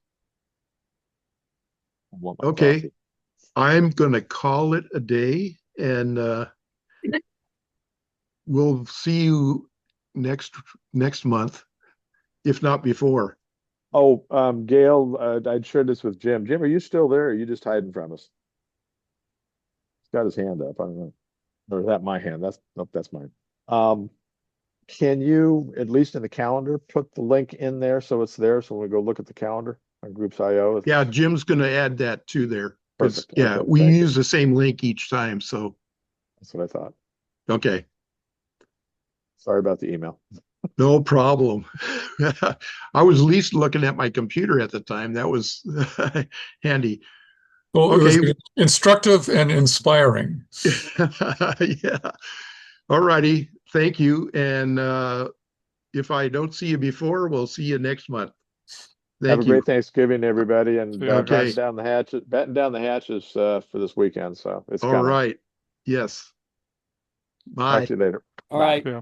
Okay. Coffee. I'm gonna call it a day, and we'll see you next month, if not before. Oh, Gail, I'd shared this with Jim. Jim, are you still there? Or are you just hiding from us? He's got his hand up. I don't know. Or is that my hand? Nope, that's mine. Can you, at least in the calendar, put the link in there so it's there so when we go look at the calendar on Groups IO? Yeah, Jim's gonna add that to there. Because Perfect. yeah, Okay, we thank you. use the same link each time. So That's what I thought. okay, Sorry about the email. no problem. I was at least looking at my computer at the time. That was handy. Well, it Okay. was instructive and inspiring. Yeah. All righty. Thank you. And if I don't see you before, we'll see you next month. Have a Thank you. great Thanksgiving, everybody, and See you. Okay. batten down the hatches for this weekend. So it's All coming. right. Yes. Talk Bye. to you later. All Bye. right. Yeah.